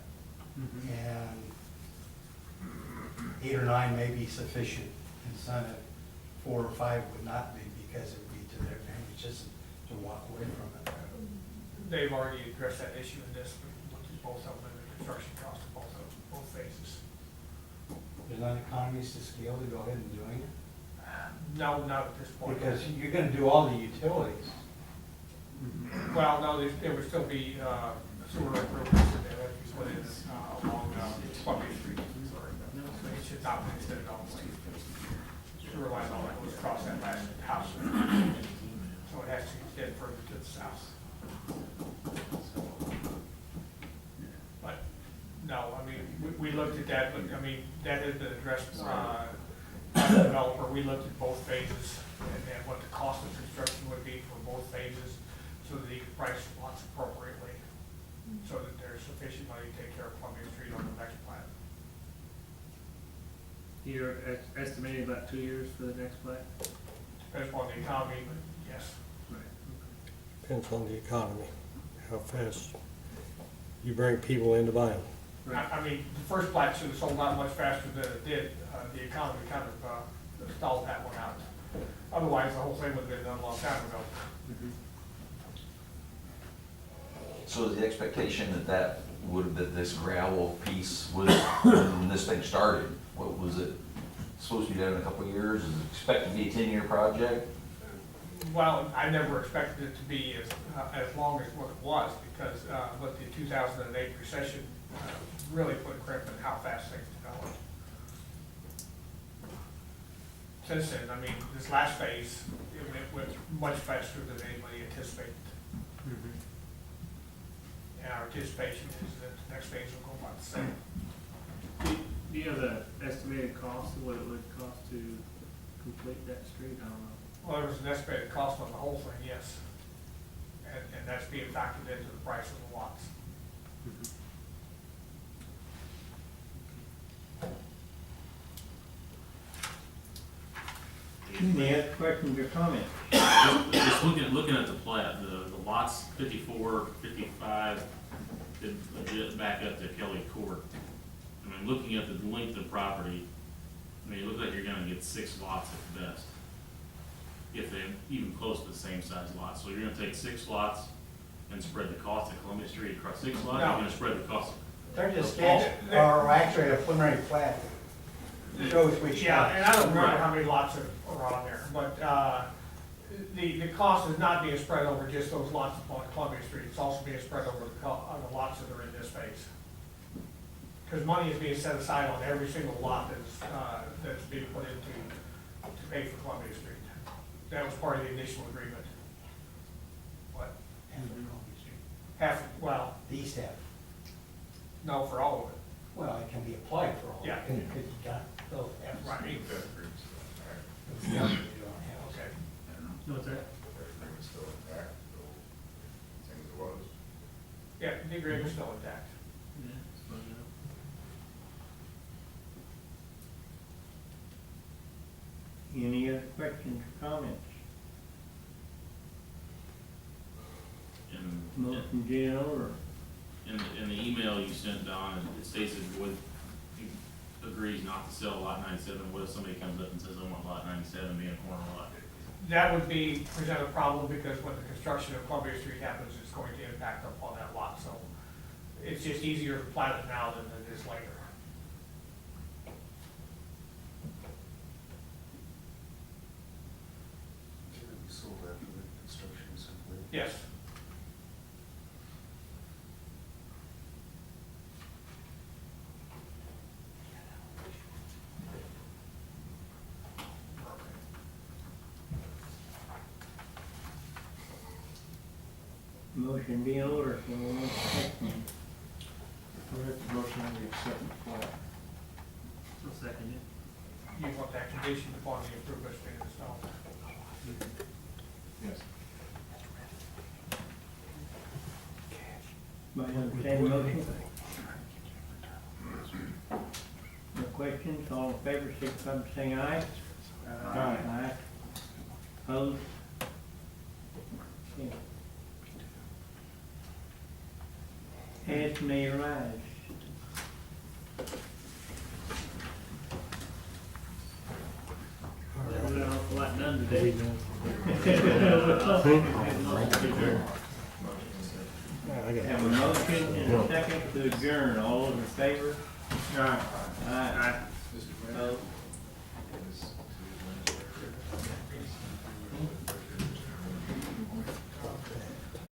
M: And 8 or 9 may be sufficient incentive, 4 or 5 would not be, because it would be to their advantage just to walk away from it.
P: They've already addressed that issue in this, which is both of them, the construction cost of both phases.
M: There's not economies to scale to go ahead and doing it?
P: No, not at this point.
M: Because you're gonna do all the utilities.
P: Well, no, there would still be sewer improvements that have to be put in along Columbia Street. It should not be extended all the way. Sewer line all that goes across that last house. So so it has to extend further to the south. But, no, I mean, we looked at that, but, I mean, that has been addressed, by the developer. We looked at both phases and what the cost of construction would be for both phases, so that he could price lots appropriately, so that there's sufficient money to take care of Columbia Street on the next plan.
G: You're estimating about 2 years for the next plat?
P: Depends upon the economy, but yes.
G: Right.
S: Depends on the economy, how fast you bring people in to buy them.
P: I mean, the first plat should have sold out much faster than it did. The economy kind of stalled that one out. Otherwise, the whole thing would have been done a long time ago.
U: So is the expectation that this gravel piece was, when this thing started, what was it supposed to be done in a couple of years? Is it expected to be a 10-year project?
P: Well, I never expected it to be as long as what it was, because with the 2008 recession, really put a crimp in how fast things developed. Since then, I mean, this last phase, it went much faster than anybody anticipated. And our anticipation is that the next phase will go about the same.
G: Do you have an estimated cost of what it would cost to complete that street? I don't know.
P: Well, there was an estimated cost on the whole thing, yes. And that's being factored into the price of the lots.
B: Any other questions or comments?
J: Just looking at the plat, the lots 54, 55, that legit back up to Kelly Court. I mean, looking at the length of property, I mean, it looks like you're gonna get 6 lots at best. If they're even close to the same size lots. So you're gonna take 6 lots and spread the cost of Columbia Street across 6 lots, you're gonna spread the cost.
M: They're just sketch, or actually a preliminary plat. Shows which.
P: Yeah, and I don't remember
J: Right.
P: how many lots are on there, but the cost is not being spread over just those lots upon Columbia Street. It's also being spread over the lots that are in this phase. Because money is being set aside on every single lot that's being put into to pay for Columbia Street. That was part of the initial agreement. What?
M: And for Columbia Street.
P: Half, well,
M: The east half.
P: no, for all of it.
M: Well, it can be applied for all.
P: Yeah.
M: Because you got both halves.
P: Right.
I: That agreement's still intact.
M: It's the other you don't have.
P: Okay.
G: What's that?
I: That agreement's still intact, so same as it was.
P: Yeah, the agreement's still intact.
G: Yeah, it's fun enough.
B: Any other questions or comments?
J: And
B: Motion, Jill, or?
J: in the email you sent, Don, it states that Wood agrees not to sell lot 97. What if somebody comes up and says, I want lot 97 being a corner lot?
P: That would present a problem, because when the construction of Columbia Street happens, it's going to impact upon that lot, so it's just easier to plat it now than it is later.
I: Sold after the construction is complete.
P: Yes.
B: Motion be in order, someone wants to second.
R: Motion to accept the plat.
G: I'll second it.
P: You want that conditioned upon the improvements being installed.
R: Yes.
B: Everybody understand the motion? No questions, all in favor, signify by saying aye. Aye. Opposed? Okay. As may arise.
G: We got an awful lot done today.
B: Have a motion and a second to adjourn, all those in favor? Aye. Aye.
I: Mr. Mayor?
B: Opposed?
I: This to the administrator.